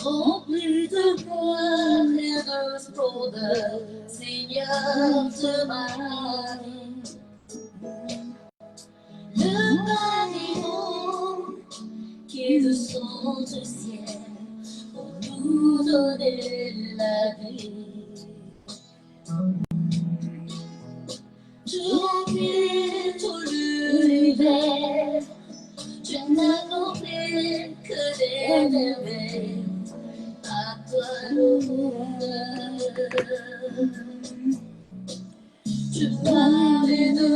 Rempli de gloire et de splendeur, Seigneur te marie. Le pavillon qui descend du ciel pour nous donner la vie. Tu remplis tout l'univers, tu n'accomplis que des merveilles. À toi l'honneur. Tu parlais de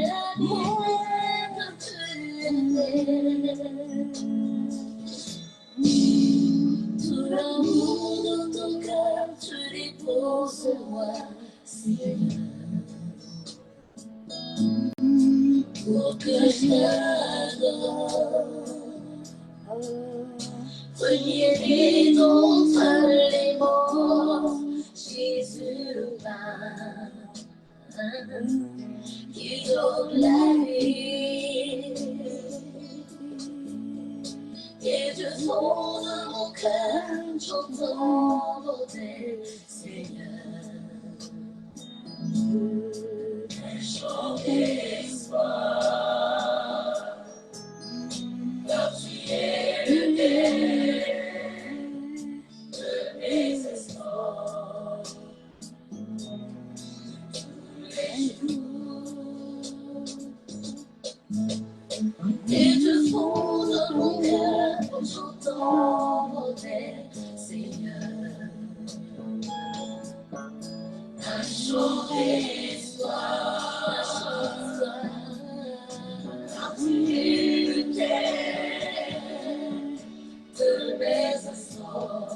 l'amour que tu étais. Tout l'amour de ton cœur, tu déposes en moi, Seigneur. Pour que je t'adore. Relié les nôtres, les morts, Jésus le pain, qui donne la vie. Et du fond de mon cœur, j'entends beauté, Seigneur. Un chant d'espoir, car tu es le Dieu. Et du fond de mon cœur, j'entends beauté, Seigneur. Un chant d'espoir, un chant d'espoir, car tu es le Dieu de mes instants.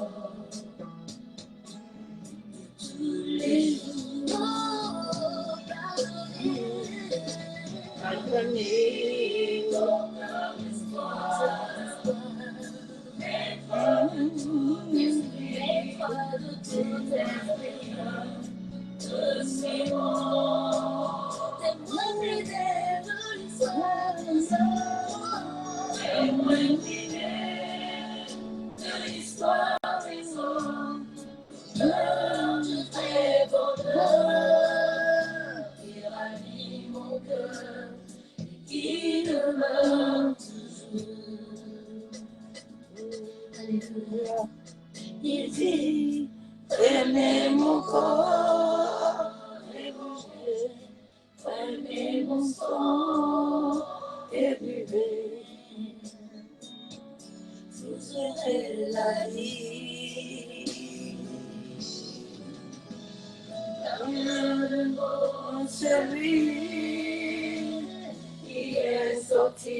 Tous les jours, pardonnez ton espoir. Mets-toi de tout esprit, de ces mots, témoin fidèle de l'histoire. Témoin fidèle de l'histoire des hommes. De tes bonheurs qui ravit mon cœur et qui demeure toujours. Alléluia. Il dit, prenez mon corps et mangez, prenez mon sang et buvez. Vous aurez la vie. Celui qui est sorti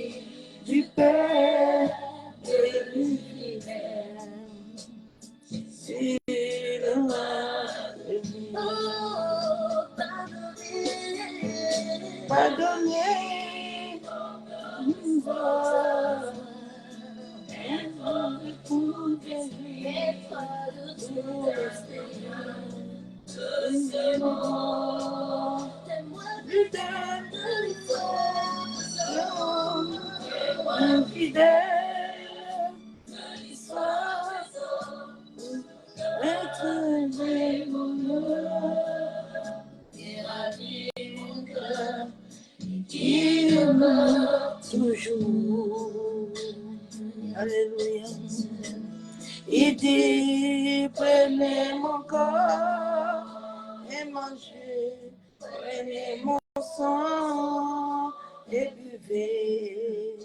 du Père de l'univers, c'est le roi de vie. Oh, pardonnez, une fois, de tout esprit, de ces mots, témoin fidèle de l'histoire, témoin fidèle de l'histoire, être des bonheurs, qui ravit mon cœur, et qui demeure toujours. Alléluia. Il dit, prenez mon corps et mangez, prenez mon sang et buvez.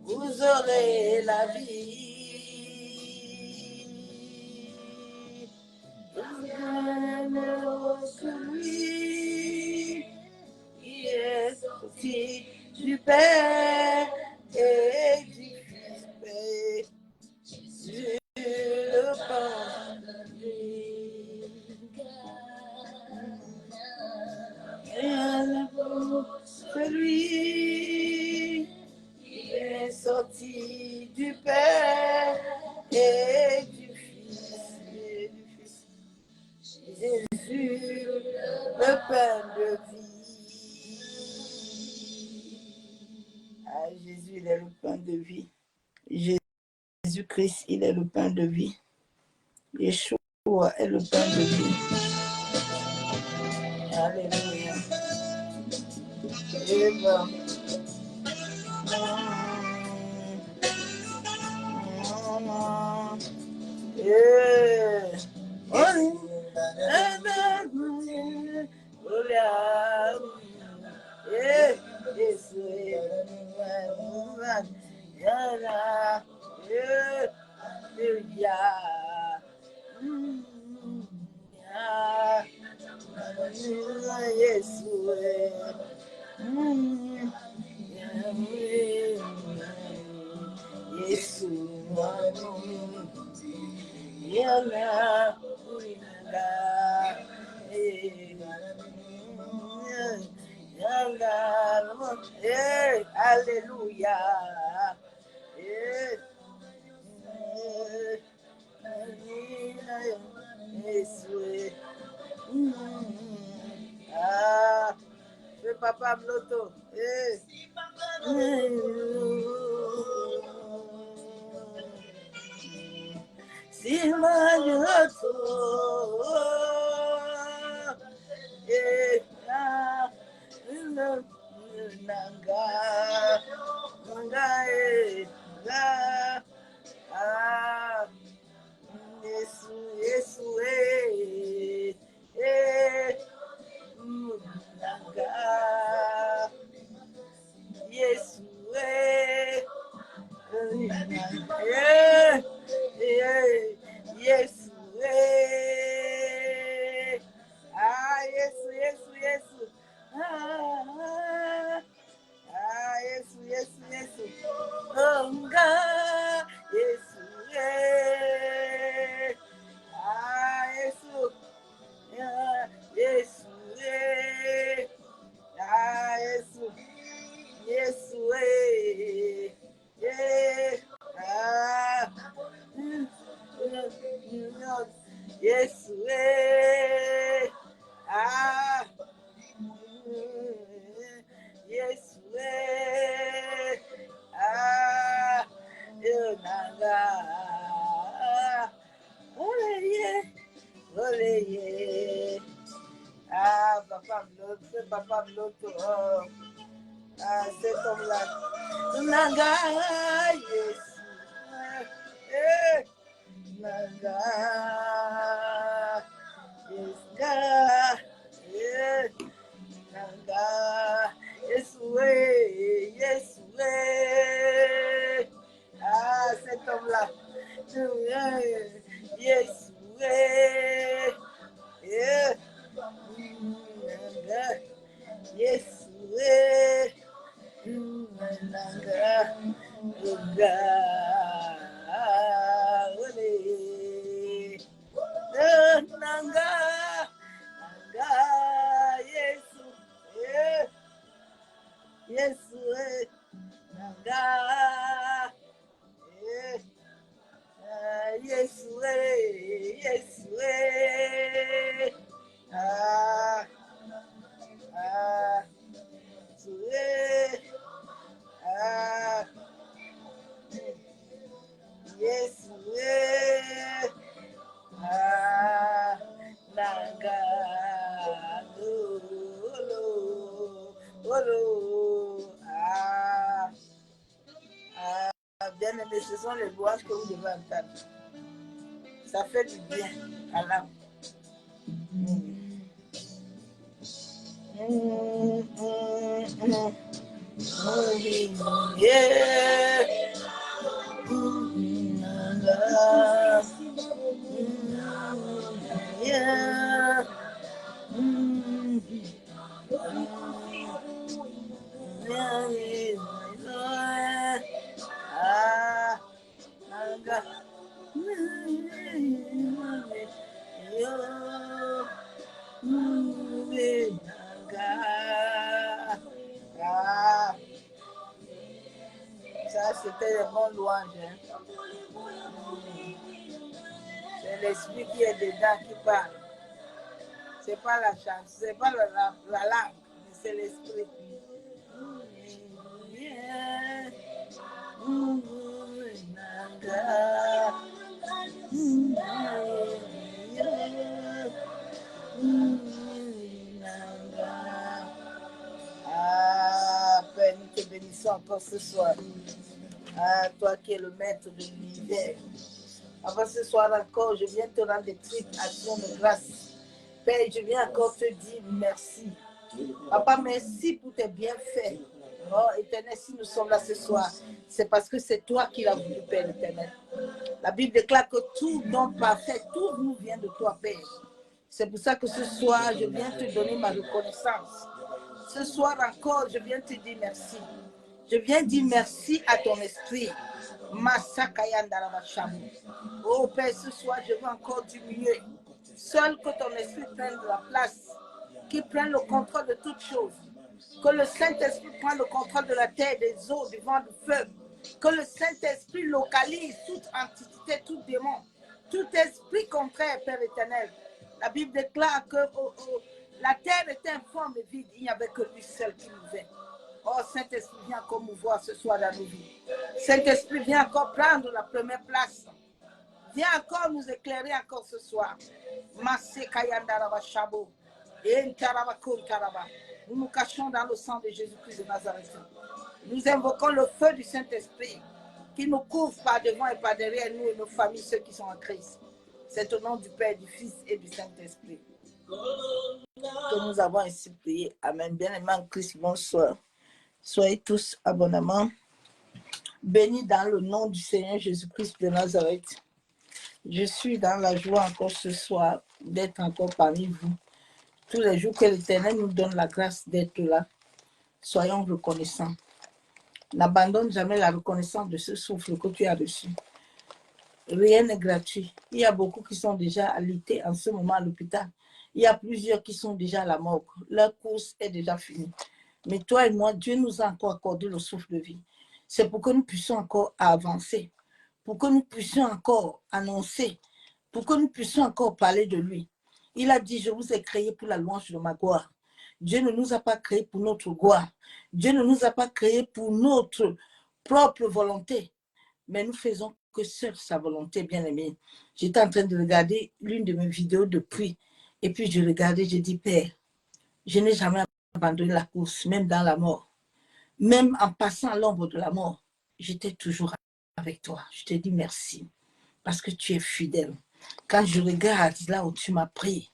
Vous aurez la vie. Bienheureux celui qui est sorti du Père et du Fils, Jésus le pain de vie. Bienheureux celui qui est sorti du Père et du Fils. Jésus, le pain de vie. Ah, Jésus, il est le pain de vie. Jésus-Christ, il est le pain de vie. Yeshua est le pain de vie. Alléluia. Eva. Alléluia. Ah, c'est Papa Bloto. Si Papa Bloto, cet homme-là. Naga, yes. Naga, yes, God. Yeah. Naga, yes, way, yes, way. Ah, cet homme-là. Yes, way. Yeah. Naga, yes, way. Naga, Naga, Naga, yes, yes, Naga, yes, yes, ah, ah, ah, yes, ah, Naga, bien aimé, ce sont les louanges que vous devez entendre. Ça fait du bien à l'âme. Yeah. Yeah. Ah, ah, ça c'était les bons louanges. Hein. C'est l'esprit qui est dedans qui parle. C'est pas la chance, c'est pas la langue, mais c'est l'esprit. Yeah. Ah, Père, nous te bénissons encore ce soir. Ah, toi qui es le maître de l'univers. Avant ce soir encore, je viens te rendre des triples actions de grâce. Père, je viens encore te dire merci. Papa, merci pour tes bienfaits. Oh, Éternel, si nous sommes là ce soir, c'est parce que c'est toi qui l'as voulu, Père éternel. La Bible déclare que tout don parfait, tout nous vient de toi, Père. C'est pour ça que ce soir, je viens te donner ma reconnaissance. Ce soir encore, je viens te dire merci. Je viens dire merci à ton esprit. Oh Père, ce soir, je veux encore diminuer. Seul que ton esprit prenne de la place, qu'il prenne le contrôle de toutes choses. Que le Saint-Esprit prenne le contrôle de la terre, des eaux, du vent, du feu. Que le Saint-Esprit localise toute entité, tout démon, tout esprit contraire, Père éternel. La Bible déclare que la terre était informe et vide. Il n'y avait que lui seul qui mouvait. Oh, Saint-Esprit, viens encore mouvoir ce soir dans nos vies. Saint-Esprit, viens encore prendre la première place. Viens encore nous éclairer encore ce soir. Nous nous cachons dans le sang de Jésus-Christ de Nazareth. Nous invoquons le feu du Saint-Esprit qui nous couvre par devant et par derrière nous et nos familles, ceux qui sont en Christ. C'est au nom du Père, du Fils et du Saint-Esprit que nous avons ainsi prié. Amen. Bien-aimés en Christ, bonsoir. Soyez tous abondamment bénis dans le nom du Seigneur Jésus-Christ de Nazareth. Je suis dans la joie encore ce soir d'être encore parmi vous. Tous les jours que l'Éternel nous donne la grâce d'être là, soyons reconnaissants. N'abandonne jamais la reconnaissance de ce souffle que tu as reçu. Rien n'est gratuit. Il y a beaucoup qui sont déjà alités en ce moment à l'hôpital. Il y a plusieurs qui sont déjà à la mort. Leur course est déjà finie. Mais toi et moi, Dieu nous a encore accordé le souffle de vie. C'est pour que nous puissions encore avancer, pour que nous puissions encore annoncer, pour que nous puissions encore parler de lui. Il a dit, je vous ai créé pour la louange de ma gloire. Dieu ne nous a pas créés pour notre gloire. Dieu ne nous a pas créés pour notre propre volonté. Mais nous faisons que seule sa volonté, bien-aimée. J'étais en train de regarder l'une de mes vidéos depuis. Et puis je regardais, je dis, Père, je n'ai jamais abandonné la course, même dans la mort. Même en passant à l'ombre de la mort, j'étais toujours avec toi. Je te dis merci, parce que tu es fidèle. Quand je regarde là où tu m'as pris,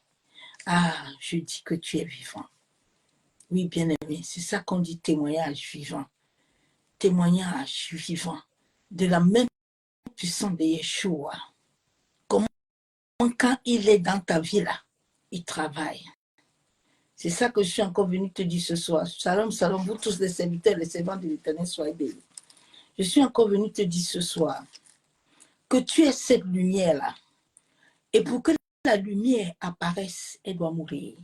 je dis que tu es vivant. Oui, bien-aimé, c'est ça qu'on dit témoignage vivant. Témoignage vivant de la même puissance de Yeshua. Comment quand il est dans ta vie là, il travaille. C'est ça que je suis encore venu te dire ce soir. Shalom, shalom, vous tous les serviteurs, les servants de l'Éternel, soyez bénis. Je suis encore venu te dire ce soir que tu es cette lumière-là. Et pour que la lumière apparaisse, elle doit mourir.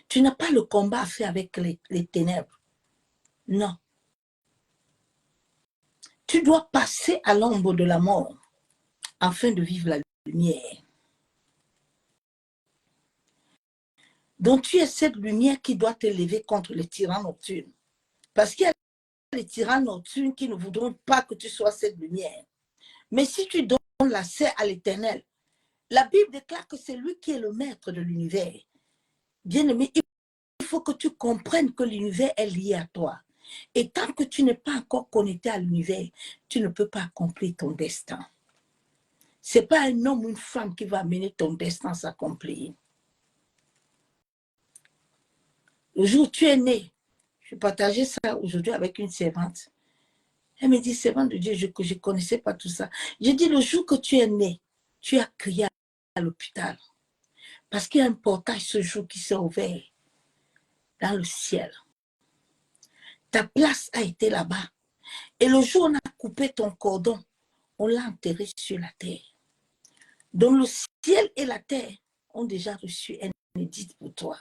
Tu n'as pas le combat à faire avec les ténèbres. Non. Tu dois passer à l'ombre de la mort afin de vivre la lumière. Donc tu es cette lumière qui doit t'élever contre les tyrans nocturnes. Parce qu'il y a les tyrans nocturnes qui ne voudront pas que tu sois cette lumière. Mais si tu donnes l'accès à l'Éternel, la Bible déclare que c'est lui qui est le maître de l'univers. Bien-aimé, il faut que tu comprennes que l'univers est lié à toi. Et tant que tu n'es pas encore connecté à l'univers, tu ne peux pas accomplir ton destin. Ce n'est pas un homme ou une femme qui va amener ton destin à s'accomplir. Le jour où tu es né, je partageais ça aujourd'hui avec une servante. Elle me dit, servante de Dieu, je ne connaissais pas tout ça. J'ai dit, le jour que tu es né, tu as crié à l'hôpital. Parce qu'il y a un portail ce jour qui s'est ouvert dans le ciel. Ta place a été là-bas. Et le jour où on a coupé ton cordon, on l'a enterré sur la terre. Donc le ciel et la terre ont déjà reçu un édit pour toi.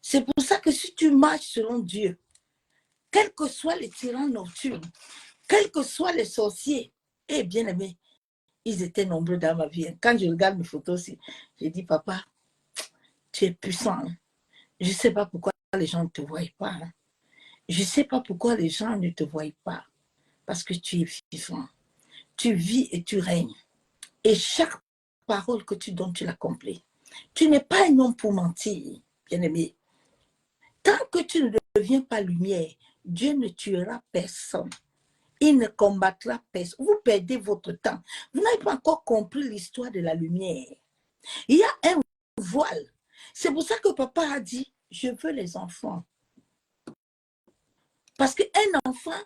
C'est pour ça que si tu marches selon Dieu, quels que soient les tyrans nocturnes, quels que soient les sorciers, et bien aimé, ils étaient nombreux dans ma vie. Quand je regarde mes photos aussi, j'ai dit, papa, tu es puissant. Je ne sais pas pourquoi les gens ne te voient pas. Je ne sais pas pourquoi les gens ne te voient pas. Parce que tu es vivant. Tu vis et tu règnes. Et chaque parole que tu donnes, tu l'accomplis. Tu n'es pas un homme pour mentir, bien-aimé. Tant que tu ne deviens pas lumière, Dieu ne tuera personne. Il ne combattra personne. Vous perdez votre temps. Vous n'avez pas encore compris l'histoire de la lumière. Il y a un voile. C'est pour ça que papa a dit, je veux les enfants. Parce qu'un enfant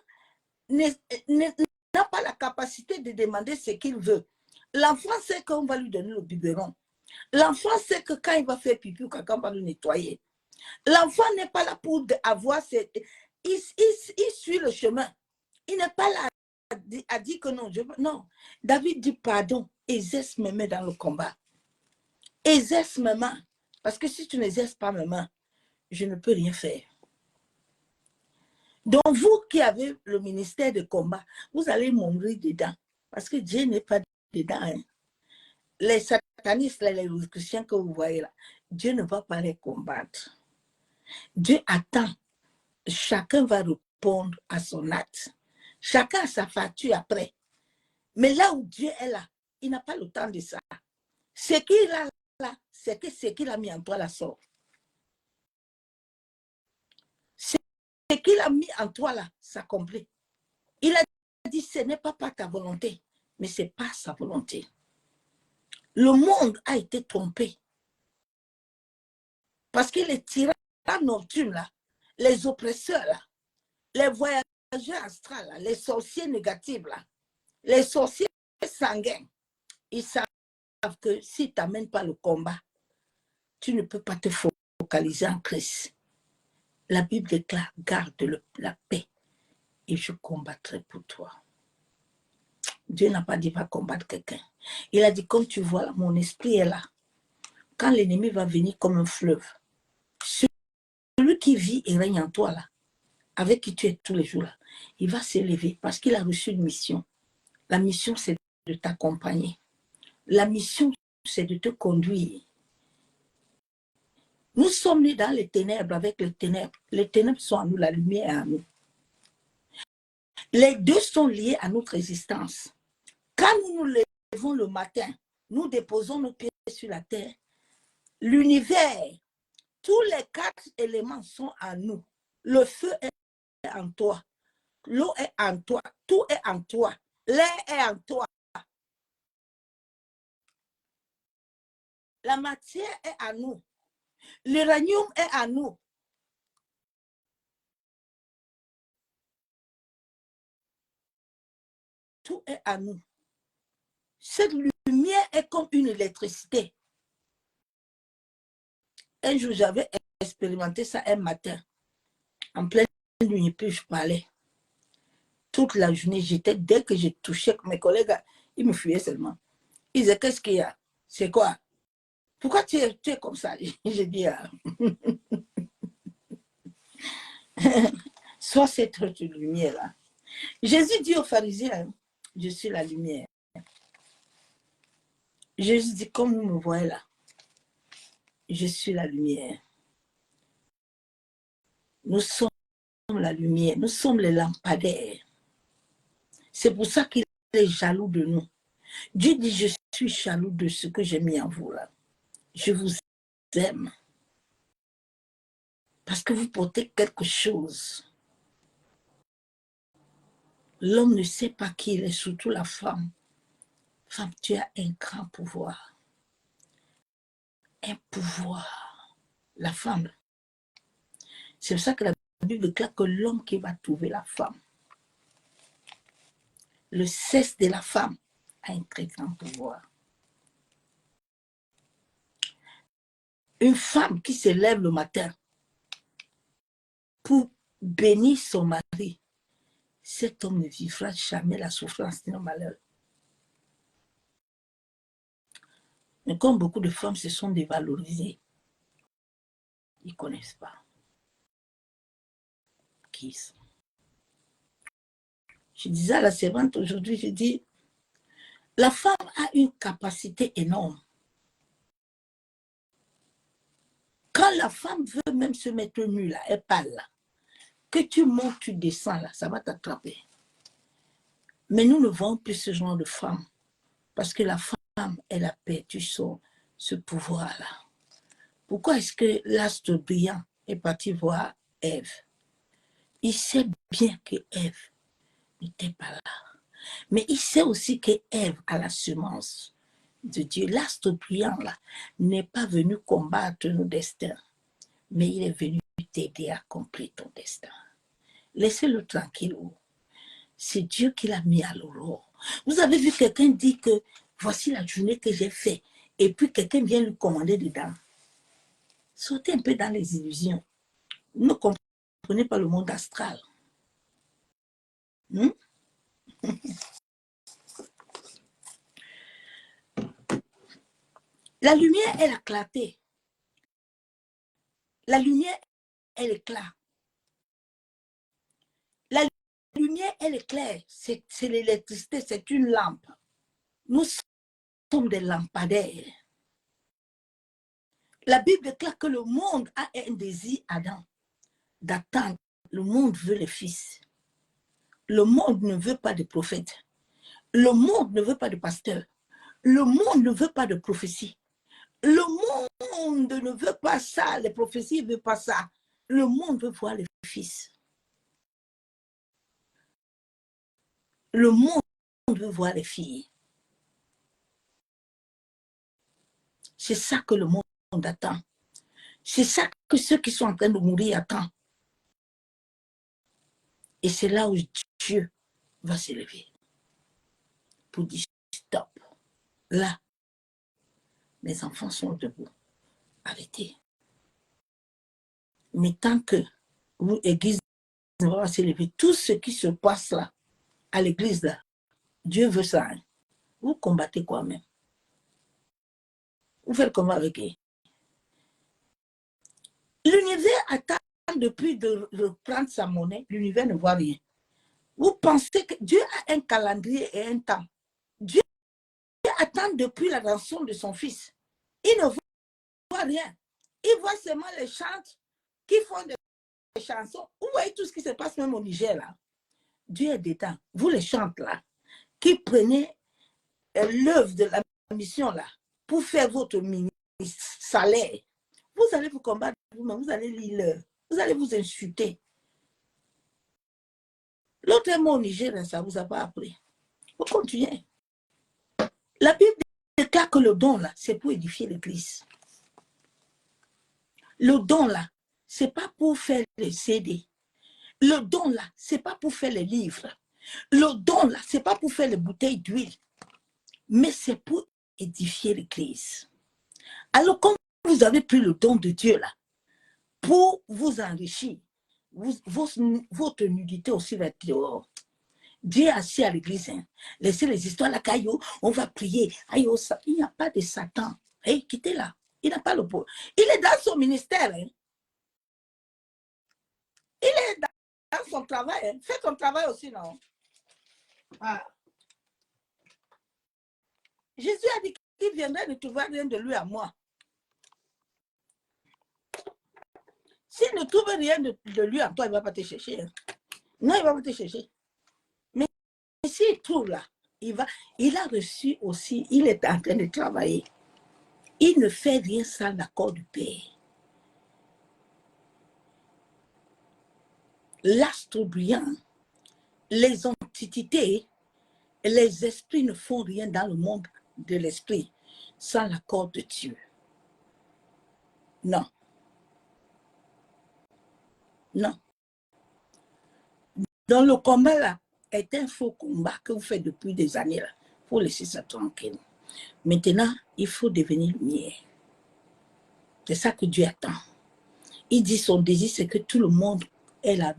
n'a pas la capacité de demander ce qu'il veut. L'enfant sait qu'on va lui donner le biberon. L'enfant sait que quand il va faire pipi ou caca, on va le nettoyer. L'enfant n'est pas là pour avoir cette... Il suit le chemin. Il n'est pas là à dire que non. Non. David dit pardon. Exerce mes mains dans le combat. Exerce mes mains. Parce que si tu n'exerces pas mes mains, je ne peux rien faire. Donc, vous qui avez le ministère de combat, vous allez mourir dedans. Parce que Dieu n'est pas dedans. Hein. Les satanistes, les chrétiens que vous voyez là, Dieu ne va pas les combattre. Dieu attend. Chacun va répondre à son acte. Chacun a sa facture après. Mais là où Dieu est là, il n'a pas le temps de ça. Ce qu'il a là, c'est que ce qu'il a mis en toi la sort. Ce qu'il a mis en toi là, s'accomplit. Il a dit, ce n'est pas ta volonté, mais ce n'est pas sa volonté. Le monde a été trompé. Parce que les tyrans nocturnes, là, les oppresseurs, là, les voyageurs astrales, là, les sorciers négatifs, là, les sorciers sanguins, ils savent que si tu n'amènes pas le combat, tu ne peux pas te focaliser en Christ. La Bible déclare, garde la paix et je combattrai pour toi. Dieu n'a pas dit va combattre quelqu'un. Il a dit, comme tu vois là, mon esprit est là. Quand l'ennemi va venir comme un fleuve, celui qui vit et règne en toi là, avec qui tu es tous les jours là, il va s'élever parce qu'il a reçu une mission. La mission, c'est de t'accompagner. La mission, c'est de te conduire. Nous sommes nés dans les ténèbres avec les ténèbres. Les ténèbres sont à nous, la lumière est à nous. Les deux sont liés à notre existence. Quand nous nous levons le matin, nous déposons nos pieds sur la terre. L'univers, tous les 4 éléments sont en nous. Le feu est en toi. L'eau est en toi. Tout est en toi. L'air est en toi. La matière est à nous. L'uranium est à nous. Tout est à nous. Cette lumière est comme une électricité. Un jour, j'avais expérimenté ça un matin. En pleine nuit, puis je parlais. Toute la journée, dès que j'ai touché mes collègues, ils me fuyaient seulement. Ils disaient, qu'est-ce qu'il y a? C'est quoi? Pourquoi tu es comme ça? J'ai dit, sois cette lumière-là. Jésus dit aux pharisiens, je suis la lumière. Jésus dit, comme vous me voyez là, je suis la lumière. Nous sommes la lumière, nous sommes les lampadaires. C'est pour ça qu'il est jaloux de nous. Dieu dit, je suis jaloux de ce que j'ai mis en vous là. Je vous aime. Parce que vous portez quelque chose. L'homme ne sait pas qui il est, surtout la femme. Femme, tu as un grand pouvoir. Un pouvoir. La femme. C'est pour ça que la Bible déclare que l'homme qui va trouver la femme, le sexe de la femme a un très grand pouvoir. Une femme qui se lève le matin pour bénir son mari, cet homme ne vivra jamais la souffrance ni le malheur. Mais comme beaucoup de femmes se sont dévalorisées, ils ne connaissent pas qui ils sont. Je disais à la servante aujourd'hui, je dis, la femme a une capacité énorme. Quand la femme veut même se mettre nue là, elle parle là, que tu montes, tu descends là, ça va t'attraper. Mais nous ne voyons plus ce genre de femme, parce que la femme, elle a perdu ce pouvoir-là. Pourquoi est-ce que l'astre brillant est parti voir Ève? Il sait bien que Ève n'était pas là. Mais il sait aussi que Ève a la semence de Dieu. L'astre brillant là n'est pas venu combattre nos destins, mais il est venu t'aider à accomplir ton destin. Laissez-le tranquille. C'est Dieu qui l'a mis à l'aurore. Vous avez vu quelqu'un dire que voici la journée que j'ai faite, et puis quelqu'un vient lui commander dedans. Sautez un peu dans les illusions. Vous ne comprenez pas le monde astral. La lumière, elle a éclaté. La lumière, elle éclate. La lumière, elle éclaire. C'est l'électricité, c'est une lampe. Nous sommes des lampadaires. La Bible déclare que le monde a un désir Adam d'attendre. Le monde veut les fils. Le monde ne veut pas de prophètes. Le monde ne veut pas de pasteurs. Le monde ne veut pas de prophétie. Le monde ne veut pas ça. Les prophéties ne veulent pas ça. Le monde veut voir les fils. Le monde veut voir les filles. C'est ça que le monde attend. C'est ça que ceux qui sont en train de mourir attendent. Et c'est là où Dieu va s'élever pour dire stop. Là, les enfants sont debout. Arrêtez. Mais tant que l'Église ne va pas s'élever, tout ce qui se passe là, à l'Église là, Dieu veut ça. Hein. Vous combattez quoi même? Vous faites comment avec eux? L'univers attend depuis de reprendre sa monnaie. L'univers ne voit rien. Vous pensez que Dieu a un calendrier et un temps. Dieu attend depuis la rançon de son fils. Il ne voit rien. Il voit seulement les chants qui font des chansons. Vous voyez tout ce qui se passe même au Niger là. Dieu est dedans. Vous les chantes là, qui prenez l'œuvre de la mission là pour faire votre salaire. Vous allez vous combattre vous-même, vous allez lire l'heure, vous allez vous insulter. L'autre mot au Niger, ça ne vous a pas appris. Vous continuez. La Bible déclare que le don là, c'est pour édifier l'Église. Le don là, ce n'est pas pour faire les CD. Le don là, ce n'est pas pour faire les livres. Le don là, ce n'est pas pour faire les bouteilles d'huile. Mais c'est pour édifier l'Église. Alors, quand vous avez pris le don de Dieu là, pour vous enrichir, votre nudité aussi va être dehors. Dieu est assis à l'église. Hein. Laissez les histoires là, caillou, on va prier. Aïe, il n'y a pas de Satan. Hey, quittez là. Il n'a pas le pouvoir. Il est dans son ministère. Hein. Il est dans son travail. Hein. Fais ton travail aussi, non? Ah. Jésus a dit qu'il viendrait ne trouver rien de lui à moi. S'il ne trouve rien de lui à toi, il ne va pas te chercher. Hein. Non, il ne va pas te chercher. Mais s'il trouve là, il a reçu aussi, il est en train de travailler. Il ne fait rien sans l'accord du Père. L'astre brillant, les antiquités Les esprits ne font rien dans le monde de l'esprit sans l'accord de Dieu. Non. Non. Donc le combat là est un faux combat que vous faites depuis des années là. Il faut laisser ça tranquille. Maintenant, il faut devenir lumière. C'est ça que Dieu attend. Il dit son désir, c'est que tout le monde ait la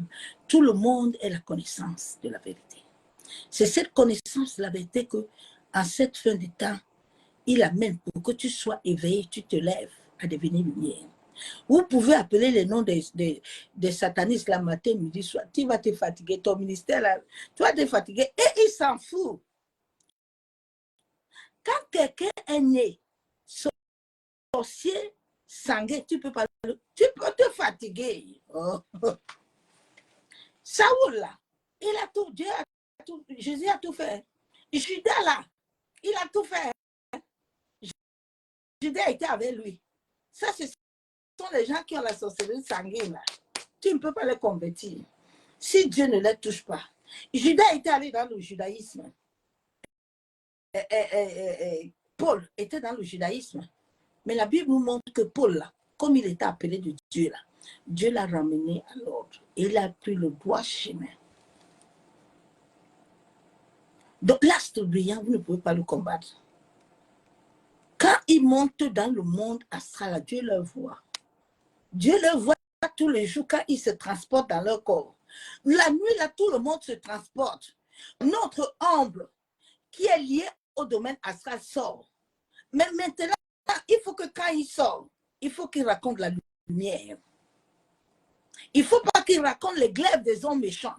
connaissance de la vérité. C'est cette connaissance de la vérité que, en cette fin de temps, il amène pour que tu sois éveillé, tu te lèves à devenir lumière. Vous pouvez appeler les noms des satanistes la matin, midi, soir. Tu vas te fatiguer, ton ministère, là, tu vas te fatiguer et il s'en fout. Quand quelqu'un est né sorcier, sanguin, tu peux te fatiguer. Oh. Saoul, là, il a tout, Jésus a tout fait. Judas, là, il a tout fait. Judas était avec lui. Ça, ce sont les gens qui ont la sorcellerie sanguine, là. Tu ne peux pas les convertir. Si Dieu ne les touche pas. Judas était allé dans le judaïsme. Paul était dans le judaïsme. Mais la Bible nous montre que Paul, là, comme il était appelé de Dieu, là, Dieu l'a ramené à l'ordre. Il a pris le droit chemin. Donc l'astre brillant, vous ne pouvez pas le combattre. Quand il monte dans le monde astral, Dieu le voit. Dieu le voit tous les jours quand il se transporte dans leur corps. La nuit, là, tout le monde se transporte. Notre ombre, qui est lié au domaine astral, sort. Mais maintenant, il faut que quand il sort, il faut qu'il raconte la lumière. Il ne faut pas qu'il raconte les glaives des hommes méchants.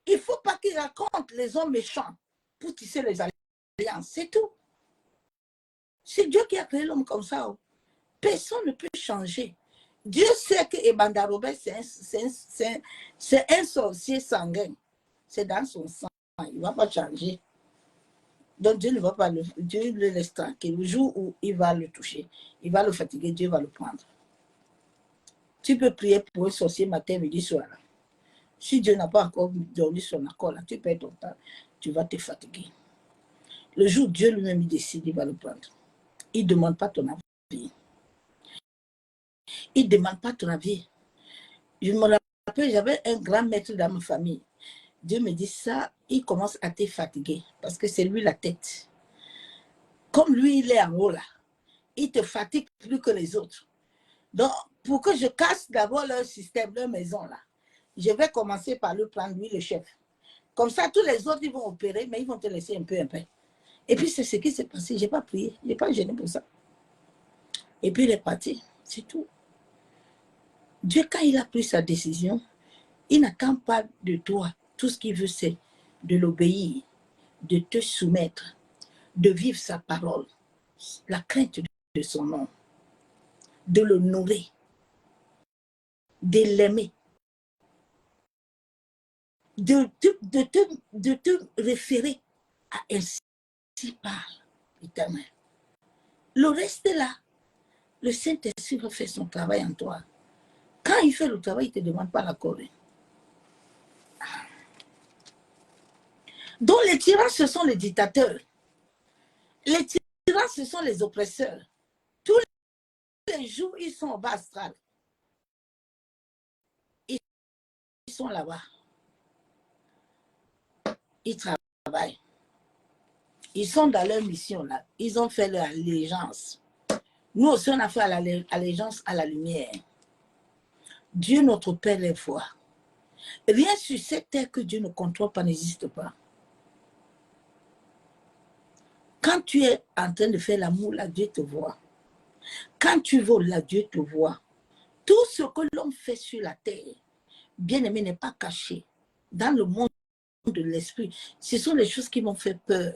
Il ne faut pas qu'il raconte les hommes méchants pour tisser les alliances. C'est tout. C'est Dieu qui a créé l'homme comme ça. Personne ne peut changer. Dieu sait que Ebanda Robert, c'est un sorcier sanguin. C'est dans son sang. Il ne va pas changer. Donc Dieu ne va pas Dieu le laisse tranquille. Le jour où il va le toucher, il va le fatiguer, Dieu va le prendre. Tu peux prier pour un sorcier matin, midi, soir. Si Dieu n'a pas encore donné son accord, là, tu perds ton temps, tu vas te fatiguer. Le jour où Dieu lui-même décide, il va le prendre. Il ne demande pas ton avis. Il ne demande pas ton avis. Je me rappelle, j'avais un grand maître dans ma famille. Dieu me dit ça, il commence à te fatiguer parce que c'est lui la tête. Comme lui, il est en haut là, il te fatigue plus que les autres. Donc, pour que je casse d'abord leur système, leur maison là, je vais commencer par le prendre, lui le chef. Comme ça, tous les autres, ils vont opérer, mais ils vont te laisser un peu. Et puis, c'est ce qui s'est passé. Je n'ai pas prié, je n'ai pas gêné pour ça. Et puis, il est parti, c'est tout. Dieu, quand il a pris sa décision, il n'attend pas de toi. Tout ce qu'il veut, c'est de l'obéir, de te soumettre, de vivre sa parole, la crainte de son nom, de le nourrir, de l'aimer, de te référer à ainsi parle l'Éternel. Le reste là, le Saint-Esprit va faire son travail en toi. Quand il fait le travail, il ne te demande pas l'accord. Donc les tyrans, ce sont les dictateurs. Les tyrans, ce sont les oppresseurs. Tous les jours, ils sont au bas astral. Ils sont là-bas. Ils travaillent. Ils sont dans leur mission là. Ils ont fait leur allégeance. Nous aussi, on a fait allégeance à la lumière. Dieu, notre Père, les voit. Rien sur cette terre que Dieu ne contrôle pas n'existe pas. Quand tu es en train de faire l'amour, là, Dieu te voit. Quand tu voles, là, Dieu te voit. Tout ce que l'homme fait sur la terre, bien aimé, n'est pas caché. Dans le monde de l'esprit, ce sont les choses qui m'ont fait peur.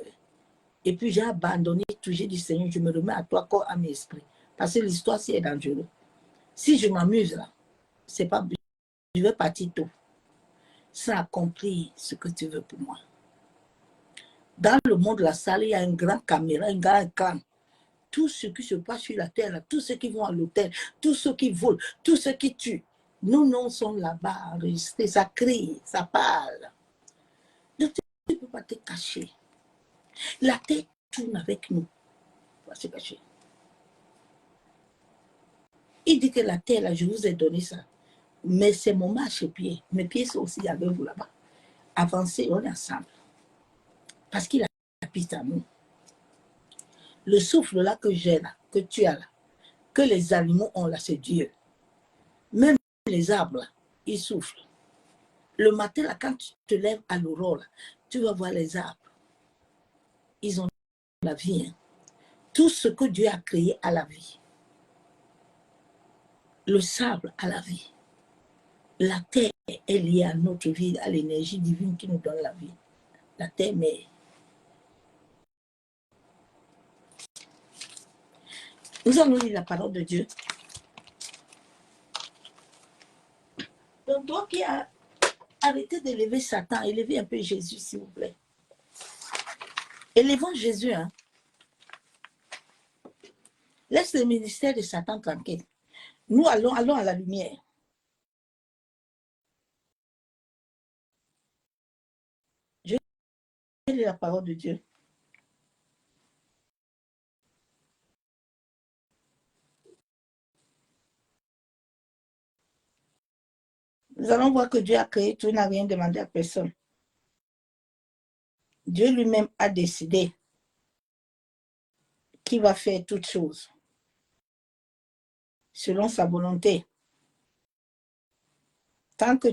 Et puis j'ai abandonné tout. J'ai dit, Seigneur, je me remets à toi, corps, à mes esprits. Parce que l'histoire, si est dangereuse. Si je m'amuse là, c'est pas bien. Je vais partir tôt. Sans accomplir ce que tu veux pour moi. Dans le monde de la salle, il y a une grande caméra, un grand écran. Tout ce qui se passe sur la terre, là, tous ceux qui vont à l'hôtel, tous ceux qui volent, tous ceux qui tuent, nous, nous sommes là-bas enregistrés, ça crie, ça parle. Donc, ne peux pas te cacher. La terre tourne avec nous. On va se cacher. Il dit que la terre, là, je vous ai donné ça. Mais c'est mon marchepied. Mes pieds sont aussi avec vous là-bas. Avancez, on est ensemble. Parce qu'il habite à nous. Le souffle là que j'ai là, que tu as là, que les animaux ont là, c'est Dieu. Même les arbres là, ils soufflent. Le matin là, quand tu te lèves à l'aurore, tu vas voir les arbres. Ils ont la vie. Hein. Tout ce que Dieu a créé à la vie. Le sable à la vie. La terre est liée à notre vie, à l'énergie divine qui nous donne la vie. La terre mère. Nous allons lire la parole de Dieu. Donc, toi qui as arrêté d'élever Satan, élevez un peu Jésus, s'il vous plaît. Élevons Jésus. Hein. Laisse le ministère de Satan tranquille. Nous allons à la lumière. Je vais lire la parole de Dieu. Nous allons voir que Dieu a créé tout, n'a rien demandé à personne. Dieu lui-même a décidé qu'il va faire toutes choses selon sa volonté. Tant que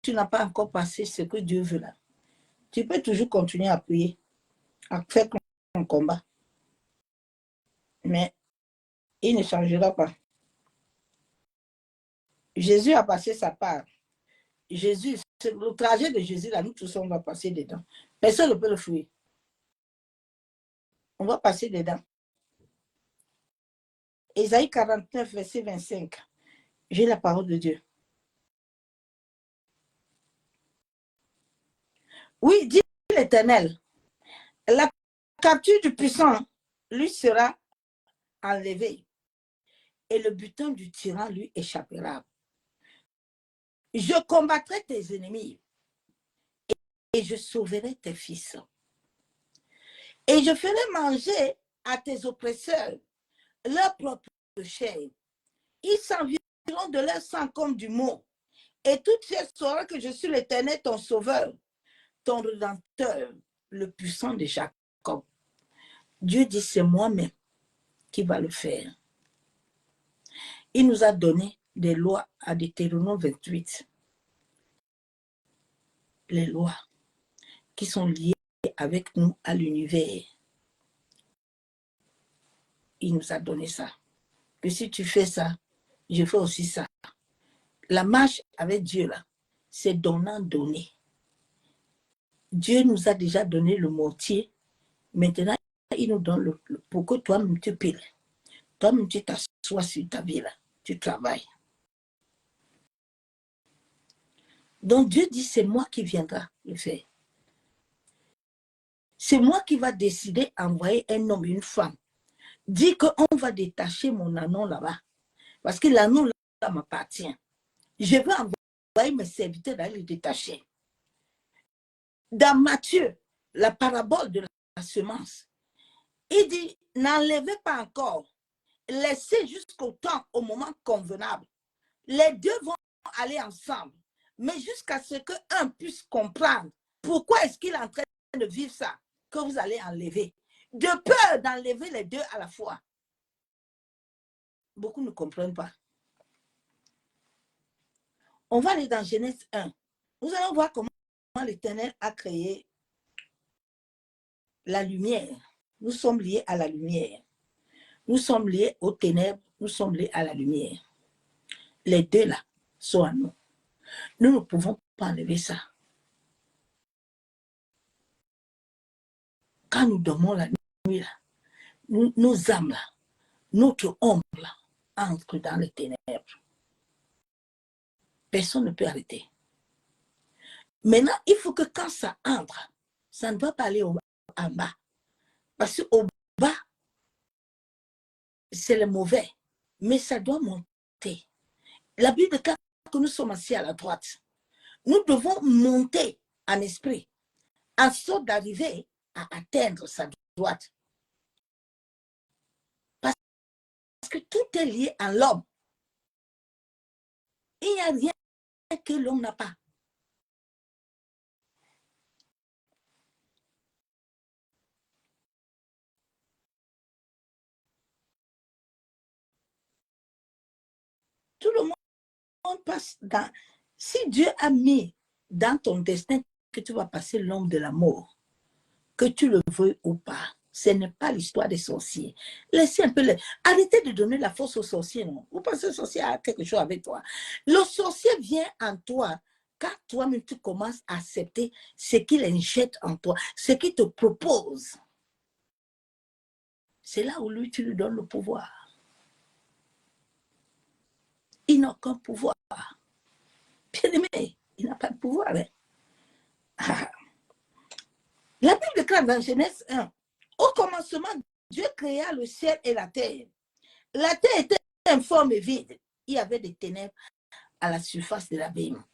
tu n'as pas encore passé ce que Dieu veut là, tu peux toujours continuer à prier, à faire ton combat. Mais il ne changera pas. Jésus a passé sa part. Jésus, le trajet de Jésus, là, nous tous, on va passer dedans. Personne ne peut le fuir. On va passer dedans. Ésaïe 49, verset 25. J'ai la parole de Dieu. Oui, dit l'Éternel, la capture du puissant lui sera enlevée et le butin du tyran lui échappera. Je combattrai tes ennemis et je sauverai tes fils. Et je ferai manger à tes oppresseurs leur propre chair. Ils s'environneront de leur sang comme du mot. Et toute chair saura que je suis l'Éternel, ton sauveur, ton rédempteur, le puissant de Jacob. Dieu dit, c'est moi-même qui va le faire. Il nous a donné des lois à Deutéronome 28. Les lois qui sont liées avec nous à l'univers. Il nous a donné ça. Que si tu fais ça, je fais aussi ça. La marche avec Dieu, là, c'est donnant-donner. Dieu nous a déjà donné le mortier. Maintenant, il nous donne pour que toi-même tu piles. Toi-même tu t'assois sur ta vie, là. Tu travailles. Donc Dieu dit, c'est moi qui viendra le faire. C'est moi qui va décider d'envoyer un homme, une femme. Dit qu'on va détacher mon anon là-bas. Parce que l'anon là m'appartient. Je vais envoyer mes serviteurs d'aller le détacher. Dans Matthieu, la parabole de la semence, il dit, n'enlevez pas encore. Laissez jusqu'au temps, au moment convenable. Les deux vont aller ensemble. Mais jusqu'à ce qu'un puisse comprendre pourquoi est-ce qu'il est en train de vivre ça, que vous allez enlever. De peur d'enlever les deux à la fois. Beaucoup ne comprennent pas. On va aller dans Genèse 1. Nous allons voir comment l'Éternel a créé la lumière. Nous sommes liés à la lumière. Nous sommes liés aux ténèbres. Nous sommes liés à la lumière. Les deux là sont à nous. Nous ne pouvons pas enlever ça. Quand nous dormons la nuit, là, nos âmes, là, notre ombre là, entre dans les ténèbres. Personne ne peut arrêter. Maintenant, il faut que quand ça entre, ça ne va pas aller en bas. Parce qu'au bas, c'est le mauvais. Mais ça doit monter. La Bible déclare que nous sommes assis à la droite. Nous devons monter en esprit. en sorte d'arriver à atteindre sa droite. Parce que tout est lié à l'homme. Il n'y a rien que l'homme n'a pas. Tout le monde passe dans... Si Dieu a mis dans ton destin que tu vas passer l'homme de la mort, que tu le veuilles ou pas, ce n'est pas l'histoire des sorciers. Laissez un peu... Arrêtez de donner la force aux sorciers, non? Vous pensez que le sorcier a quelque chose avec toi. Le sorcier vient en toi quand toi-même tu commences à accepter ce qu'il injecte en toi, ce qu'il te propose. C'est là où lui, tu lui donnes le pouvoir. Il n'a aucun pouvoir. Bien aimé, il n'a pas de pouvoir. Hein? Ah. La Bible déclare dans Genèse 1, au commencement, Dieu créa le ciel et la terre. La terre était informe et vide. Il y avait des ténèbres à la surface de l'abîme.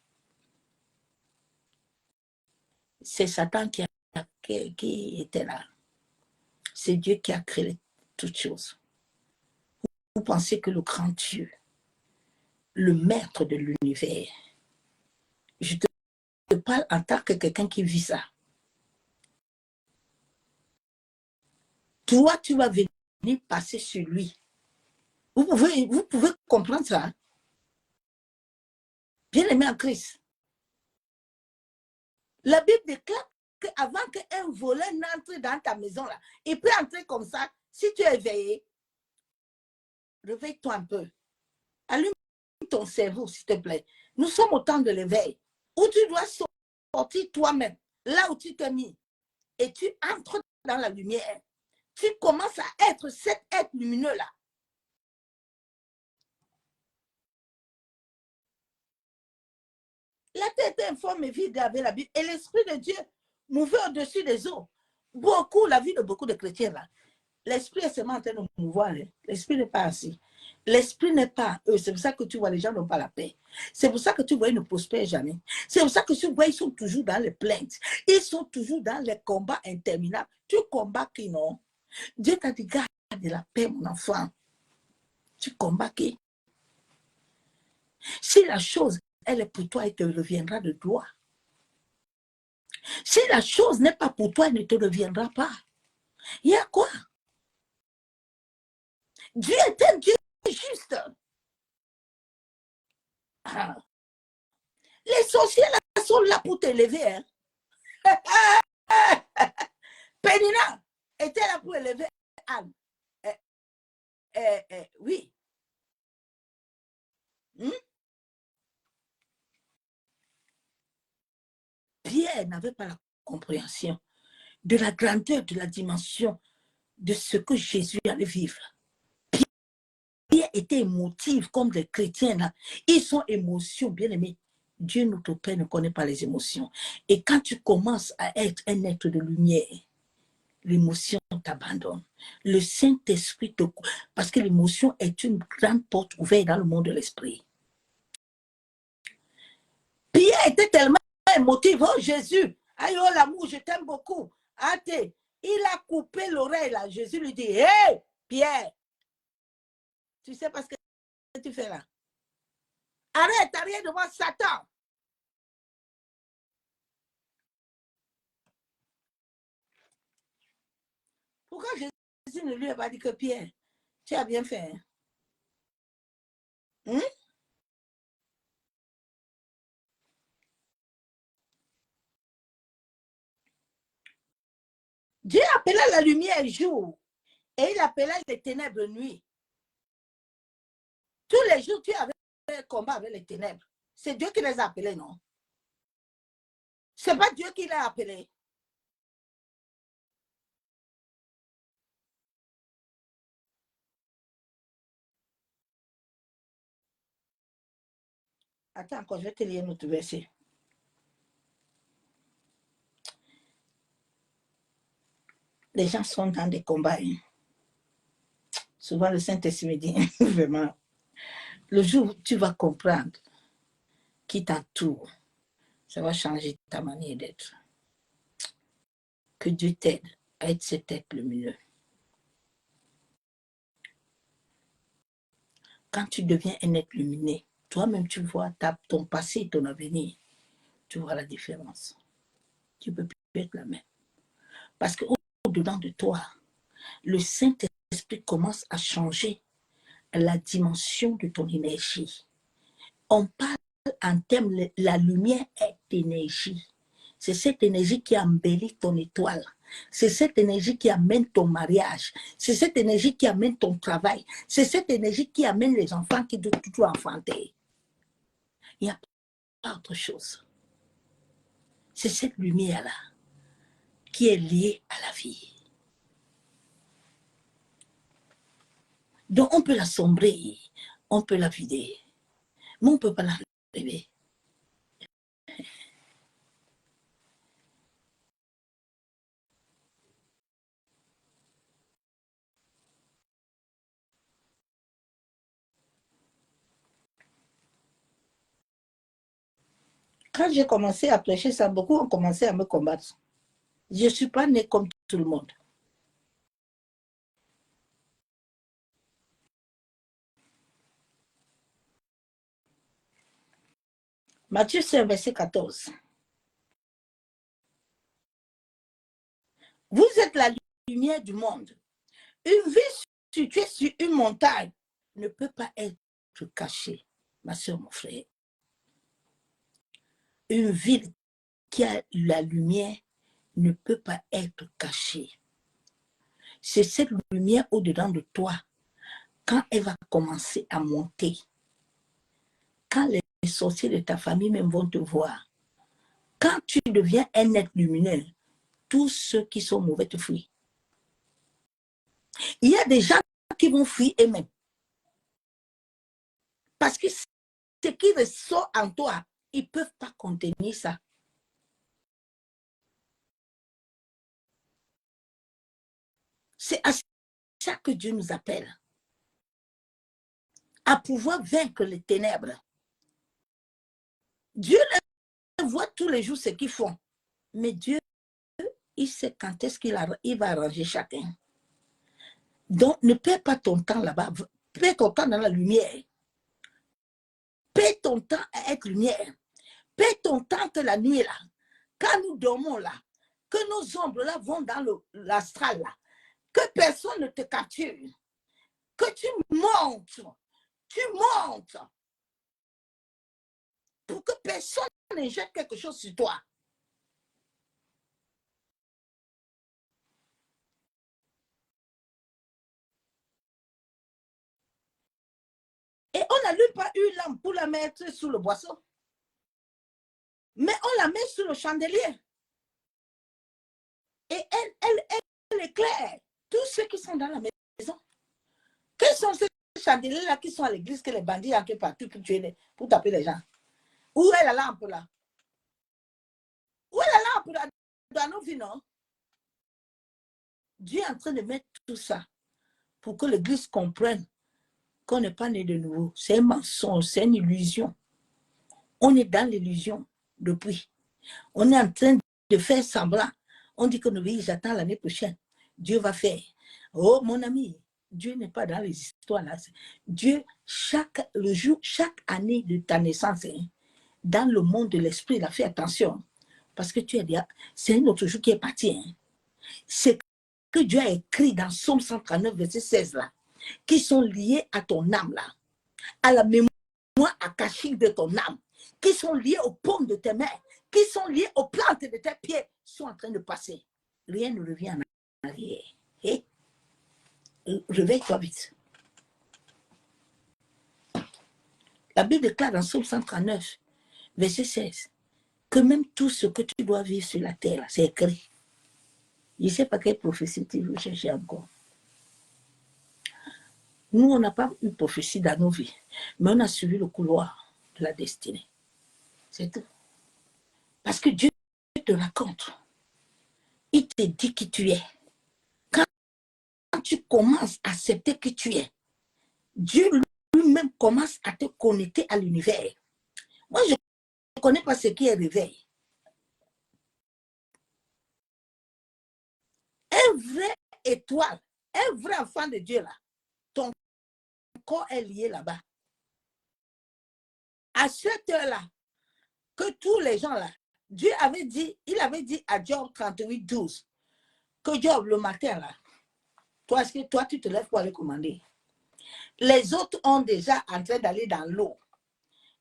C'est Satan qui était là. C'est Dieu qui a créé toutes choses. Vous pensez que le grand Dieu, le maître de l'univers, je te parle en tant que quelqu'un qui vit ça. Toi, tu vas venir passer sur lui. Vous pouvez comprendre ça. Bien aimé en Christ. La Bible déclare qu'avant qu'un voleur n'entre dans ta maison, là, il peut entrer comme ça. Si tu es éveillé, réveille-toi un peu. Allume ton cerveau, s'il te plaît. Nous sommes au temps de l'éveil, où tu dois sortir toi-même, là où tu t'es mis, et tu entres dans la lumière. Tu commences à être cet être lumineux-là. La tête est informe et vide avec la Bible. Et l'Esprit de Dieu mouvait au-dessus des eaux. Beaucoup, la vie de beaucoup de chrétiens, là. L'Esprit est seulement en train de mouvoir. Hein. L'Esprit n'est pas assis. L'Esprit n'est pas eux. C'est pour ça que tu vois, les gens n'ont pas la paix. C'est pour ça que tu vois, ils ne prospèrent jamais. C'est pour ça que tu vois, ils sont toujours dans les plaintes. Ils sont toujours dans les combats interminables. Tu combats qui non? Dieu t'a dit, garde de la paix, mon enfant. Tu combats qui? Si la chose, elle est pour toi, elle te reviendra de toi. Si la chose n'est pas pour toi, elle ne te reviendra pas. Il y a quoi? Dieu est un Dieu juste. Ah. Les sorciers là sont là pour t'élever. Hein? Pénina était là pour élever Anne. Oui. Hmm? Pierre n'avait pas la compréhension de la grandeur, de la dimension de ce que Jésus allait vivre. Pierre était émotif comme les chrétiens. Là. Ils sont émotions, bien aimés. Dieu, notre Père, ne connaît pas les émotions. Et quand tu commences à être un être de lumière, l'émotion t'abandonne. Le Saint-Esprit te... Parce que l'émotion est une grande porte ouverte dans le monde de l'esprit. Pierre était tellement émotif. Oh Jésus, aïe oh l'amour, je t'aime beaucoup. Athée, il a coupé l'oreille là. Jésus lui dit, hé Pierre, tu sais pas ce que tu fais là? Arrête, arrête de voir Satan. Pourquoi Jésus ne lui a pas dit que Pierre, tu as bien fait? Hein? Dieu appela la lumière jour et il appela les ténèbres nuit. Tous les jours, tu avais un combat avec les ténèbres. C'est Dieu qui les a appelés, non? Ce n'est pas Dieu qui les a appelés. Attends encore, je vais te lire un autre verset. Les gens sont dans des combats. Hein. Souvent, le Saint-Esprit dit, vraiment, le jour où tu vas comprendre qui t'entoure, ça va changer ta manière d'être. Que Dieu t'aide à être cet être lumineux. Quand tu deviens un être lumineux, toi-même tu vois ton passé et ton avenir. Tu vois la différence. Tu ne peux plus être la même. Parce qu'au-dedans de toi, le Saint-Esprit commence à changer la dimension de ton énergie. On parle en termes, la lumière est énergie. C'est cette énergie qui embellit ton étoile. C'est cette énergie qui amène ton mariage. C'est cette énergie qui amène ton travail. C'est cette énergie qui amène les enfants que tu dois enfanter. Il n'y a pas autre chose. C'est cette lumière-là qui est liée à la vie. Donc on peut l'assombrer, on peut la vider, mais on ne peut pas l'enlever. Quand j'ai commencé à prêcher ça, beaucoup ont commencé à me combattre. Je ne suis pas née comme tout le monde. Matthieu 5, verset 14. Vous êtes la lumière du monde. Une ville située sur une montagne ne peut pas être cachée. Ma soeur, mon frère. Une ville qui a la lumière ne peut pas être cachée. C'est cette lumière au-dedans de toi. Quand elle va commencer à monter, quand les sorciers de ta famille même vont te voir, quand tu deviens un être lumineux, tous ceux qui sont mauvais te fuient. Il y a des gens qui vont fuir eux-mêmes. Parce que ce qui ressort en toi, ils ne peuvent pas contenir ça. C'est à ça que Dieu nous appelle. À pouvoir vaincre les ténèbres. Dieu voit tous les jours ce qu'ils font. Mais Dieu, il sait quand est-ce qu'il va arranger chacun. Donc, ne perds pas ton temps là-bas. Perds ton temps dans la lumière. Perds ton temps à être lumière. Perds ton temps que la nuit là. Quand nous dormons là, que nos ombres là vont dans l'astral là, que personne ne te capture, que tu montes pour que personne ne jette quelque chose sur toi. Et on n'a même pas eu l'âme pour la mettre sous le boisseau. Mais on la met sur le chandelier. Et elle éclaire tous ceux qui sont dans la maison. Quels sont ces chandeliers-là qui sont à l'église que les bandits entrent partout pour taper les gens? Où est la lampe là? Où est la lampe là dans nos vies, non? Dieu est en train de mettre tout ça pour que l'église comprenne qu'on n'est pas né de nouveau. C'est un mensonge, c'est une illusion. On est dans l'illusion depuis. On est en train de faire semblant. On dit que oui, j'attends l'année prochaine. Dieu va faire. Oh, mon ami, Dieu n'est pas dans les histoires là. Dieu, chaque année de ta naissance, hein, dans le monde de l'esprit, il a fait attention. Parce que c'est un autre jour qui est parti. Hein. C'est que Dieu a écrit dans Psaume 139, verset 16 là, qui sont liés à ton âme là, à la mémoire akashique de ton âme, qui sont liés aux paumes de tes mains, qui sont liés aux plantes de tes pieds, sont en train de passer. Rien ne revient en arrière. Et réveille-toi vite. La Bible déclare dans Psaume 139, verset 16, que même tout ce que tu dois vivre sur la terre, c'est écrit. Je ne sais pas quelle prophétie tu veux chercher encore. Nous, on n'a pas eu prophétie dans nos vies, mais on a suivi le couloir de la destinée. C'est tout. Parce que Dieu te raconte. Il te dit qui tu es. Quand tu commences à accepter qui tu es, Dieu lui-même commence à te connecter à l'univers. Moi, je ne connais pas ce qui est réveil. vraie étoile, un vrai enfant de Dieu là, ton corps est lié là-bas. À cette heure-là, que tous les gens là, Dieu avait dit, il avait dit à Job 38, 12, que Job, le matin là, toi, est-ce que toi, tu te lèves pour aller commander? Les autres ont déjà en train d'aller dans l'eau.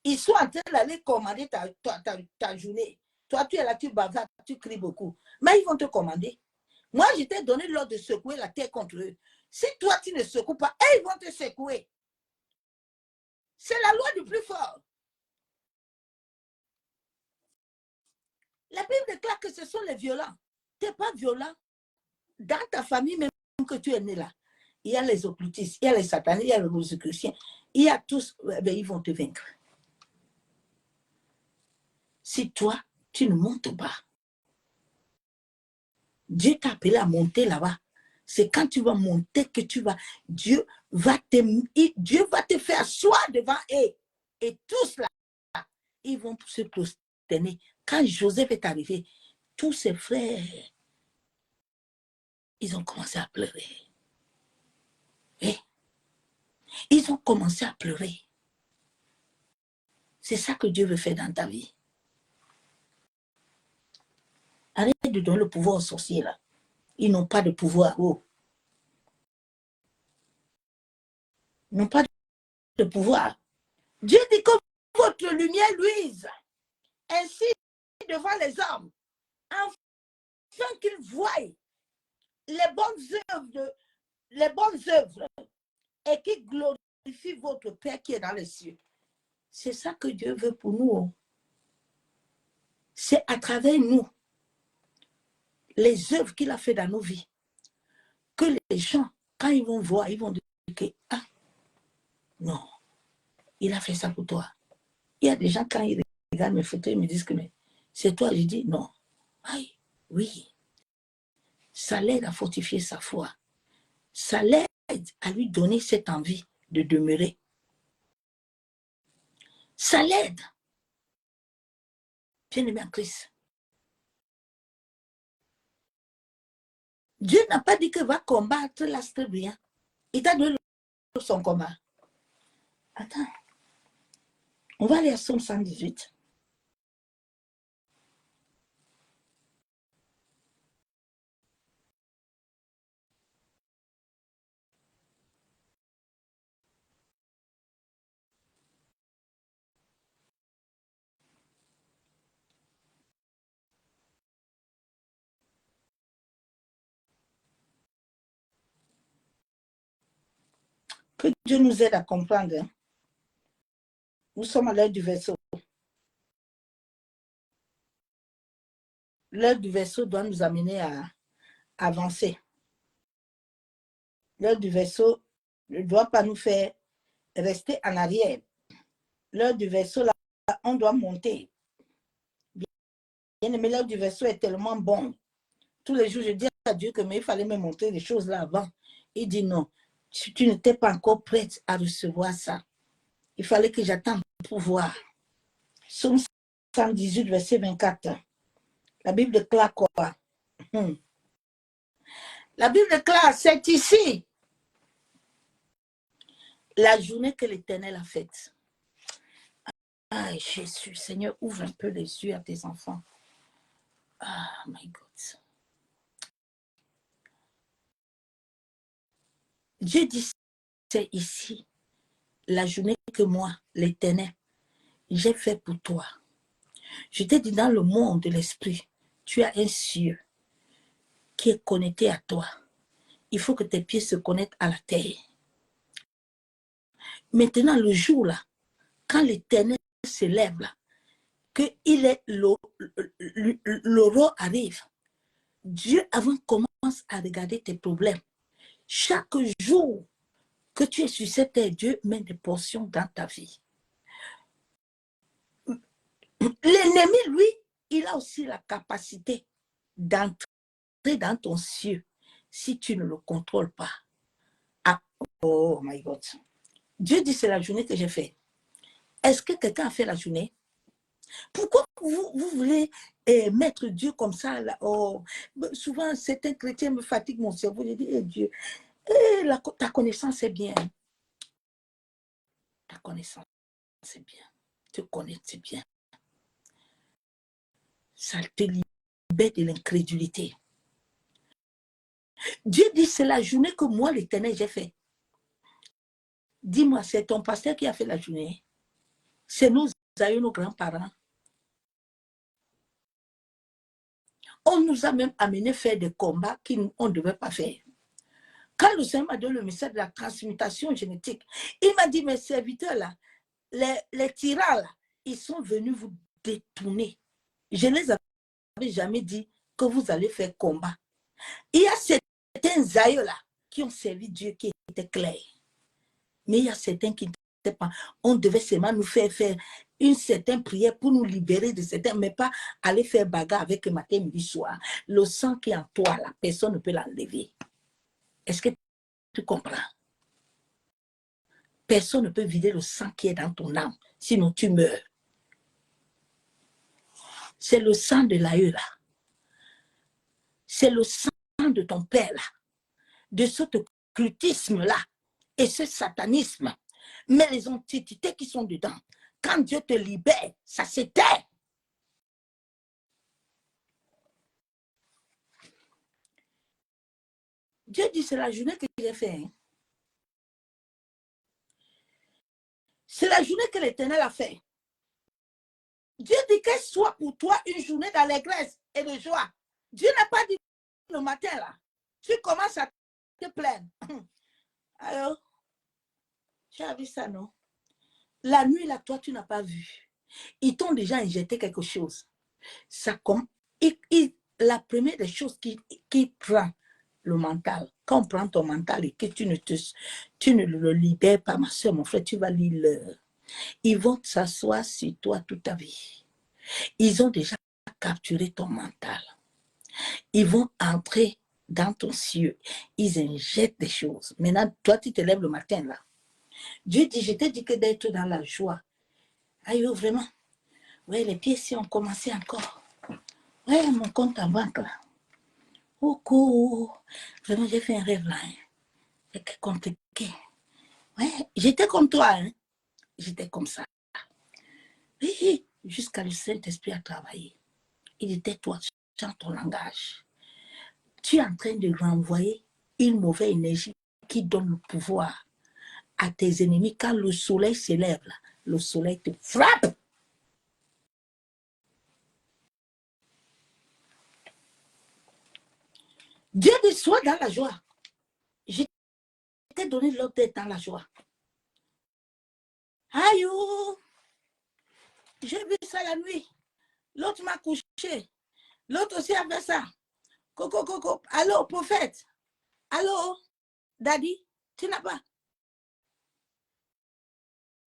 Ils sont en train d'aller commander ta journée. Toi, tu es là, tu bavardes, tu cries beaucoup. Mais ils vont te commander. Moi, je t'ai donné l'ordre de secouer la terre contre eux. Si toi, tu ne secoues pas, eux, ils vont te secouer. C'est la loi du plus fort. La Bible déclare que ce sont les violents. Tu n'es pas violent. Dans ta famille, même que tu es né là, il y a les occultistes, il y a les satanistes, il y a les rosicruciens. Il y a tous, ben, ils vont te vaincre. Si toi, tu ne montes pas, Dieu t'a appelé à monter là-bas. C'est quand tu vas monter que tu vas, Dieu va te faire asseoir devant eux. Et tous là, ils vont se prosterner. Quand Joseph est arrivé, tous ses frères, ils ont commencé à pleurer. Et ils ont commencé à pleurer. C'est ça que Dieu veut faire dans ta vie. Arrête de donner le pouvoir aux sorciers là. Ils n'ont pas de pouvoir. Oh. Ils n'ont pas de pouvoir. Dieu dit que votre lumière luise ainsi devant les hommes, afin qu'ils voient les bonnes œuvres et qu'ils glorifient votre Père qui est dans les cieux. C'est ça que Dieu veut pour nous. C'est à travers nous, les œuvres qu'il a fait dans nos vies, que les gens, quand ils vont voir, ils vont dire que, ah, non, il a fait ça pour toi. Il y a des gens, quand ils regardent mes photos, ils me disent que c'est toi. Je dis non. Aïe, oui. Ça l'aide à fortifier sa foi. Ça l'aide à lui donner cette envie de demeurer. Ça l'aide. Bien-aimé en Christ. Dieu n'a pas dit qu'il va combattre l'astre brillant. Il t'a donné son combat. Attends. On va aller à Somme 118. Que Dieu nous aide à comprendre. Hein. Nous sommes à l'heure du verseau. L'heure du verseau doit nous amener à avancer. L'heure du verseau ne doit pas nous faire rester en arrière. L'heure du verseau, là, on doit monter. Bien aimé, l'heure du verseau est tellement bon. Tous les jours, je dis à Dieu que mais il fallait me montrer les choses là avant. Il dit non, tu n'étais pas encore prête à recevoir ça. Il fallait que j'attende pour voir. Psaume 118, verset 24. La Bible déclare quoi? La Bible déclare, c'est ici la journée que l'Éternel a faite. Ah, Jésus, Seigneur, ouvre un peu les yeux à tes enfants. Ah, my God. Dieu dit, c'est ici la journée que moi, l'Éternel, j'ai fait pour toi. Je t'ai dit, dans le monde de l'esprit, tu as un cieux qui est connecté à toi. Il faut que tes pieds se connectent à la terre. Maintenant, le jour là, quand l'Éternel se lève là, que l'aurore arrive, Dieu avant commence à regarder tes problèmes. Chaque jour que tu es sur cette terre, Dieu met des portions dans ta vie. L'ennemi, lui, il a aussi la capacité d'entrer dans ton cieux si tu ne le contrôles pas. Ah, oh my God. Dieu dit, c'est la journée que j'ai fait. Est-ce que quelqu'un a fait la journée? Pourquoi vous voulez mettre Dieu comme ça là? Oh, souvent, certains chrétiens me fatiguent mon cerveau. Je dis, Dieu, ta connaissance est bien. Ta connaissance est bien. Te connaître, c'est bien. Ça te libère de l'incrédulité. Dieu dit, c'est la journée que moi, l'Éternel, j'ai fait. Dis-moi, c'est ton pasteur qui a fait la journée. C'est nous, nos grands-parents. On nous a même amené faire des combats qu'on ne devait pas faire. Quand le Seigneur m'a donné le message de la transmutation génétique, il m'a dit, mes serviteurs là, les tyrans là, ils sont venus vous détourner. Je ne les avais jamais dit que vous allez faire combat. Il y a certains aïeux là qui ont servi Dieu, qui étaient clairs. Mais il y a certains qui n'étaient pas. On devait seulement nous faire une certaine prière pour nous libérer de certains, mais pas aller faire bagarre avec le matin, midi, soir. Le sang qui est en toi, là, personne ne peut l'enlever. Est-ce que tu comprends? Personne ne peut vider le sang qui est dans ton âme, sinon tu meurs. C'est le sang de l'aïeux là. C'est le sang de ton père là. De ce occultisme là et ce satanisme. Mais les entités qui sont dedans, quand Dieu te libère, ça s'éteint. Dieu dit, c'est la journée que j'ai fait. Hein. C'est la journée que l'Éternel a fait. Dieu dit qu'elle soit pour toi une journée d'allégresse et de joie. Dieu n'a pas dit le matin là. Tu commences à te plaindre. Alors, tu as vu ça, non? La nuit là, toi, tu n'as pas vu. Ils t'ont déjà injecté quelque chose. Ça comme la première des choses qui prend le mental, quand on prend ton mental et que tu ne le libères pas, ma soeur, mon frère, tu vas lire l'heure. Ils vont s'asseoir sur toi toute ta vie. Ils ont déjà capturé ton mental. Ils vont entrer dans ton cieux. Ils injectent des choses. Maintenant, toi, tu te lèves le matin là. Dieu dit, je t'ai dit que d'être dans la joie. Aïe, oh, vraiment. Oui, les pieds si ont commencé encore. Oui, mon compte en banque là. Oh, cool. Vraiment, j'ai fait un rêve là. Hein. C'est compliqué. Ouais, j'étais comme toi. Hein. J'étais comme ça. Oui, jusqu'à le Saint-Esprit a travaillé. Il était toi, dans ton langage. Tu es en train de renvoyer une mauvaise énergie qui donne le pouvoir à tes ennemis. Quand le soleil s'élève, le soleil te frappe. Dieu dit, sois dans la joie. Je t'ai donné l'ordre d'être dans la joie. Aïe, j'ai vu ça la nuit. L'autre m'a couché. L'autre aussi a fait ça. Coco, coco. Allô, prophète. Allô, daddy. Tu n'as pas.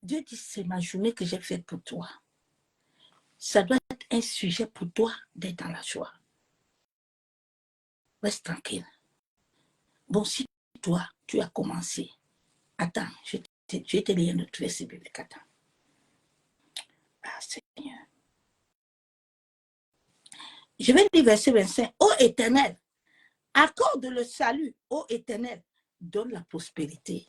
Dieu dit, c'est ma journée que j'ai faite pour toi. Ça doit être un sujet pour toi d'être dans la joie. Reste tranquille. Bon, si toi, tu as commencé. Attends, je vais te lire notre verset biblique. Attends. Ah, Seigneur. Je vais lire verset 25. Ô Éternel, accorde le salut. Ô Éternel, donne la prospérité.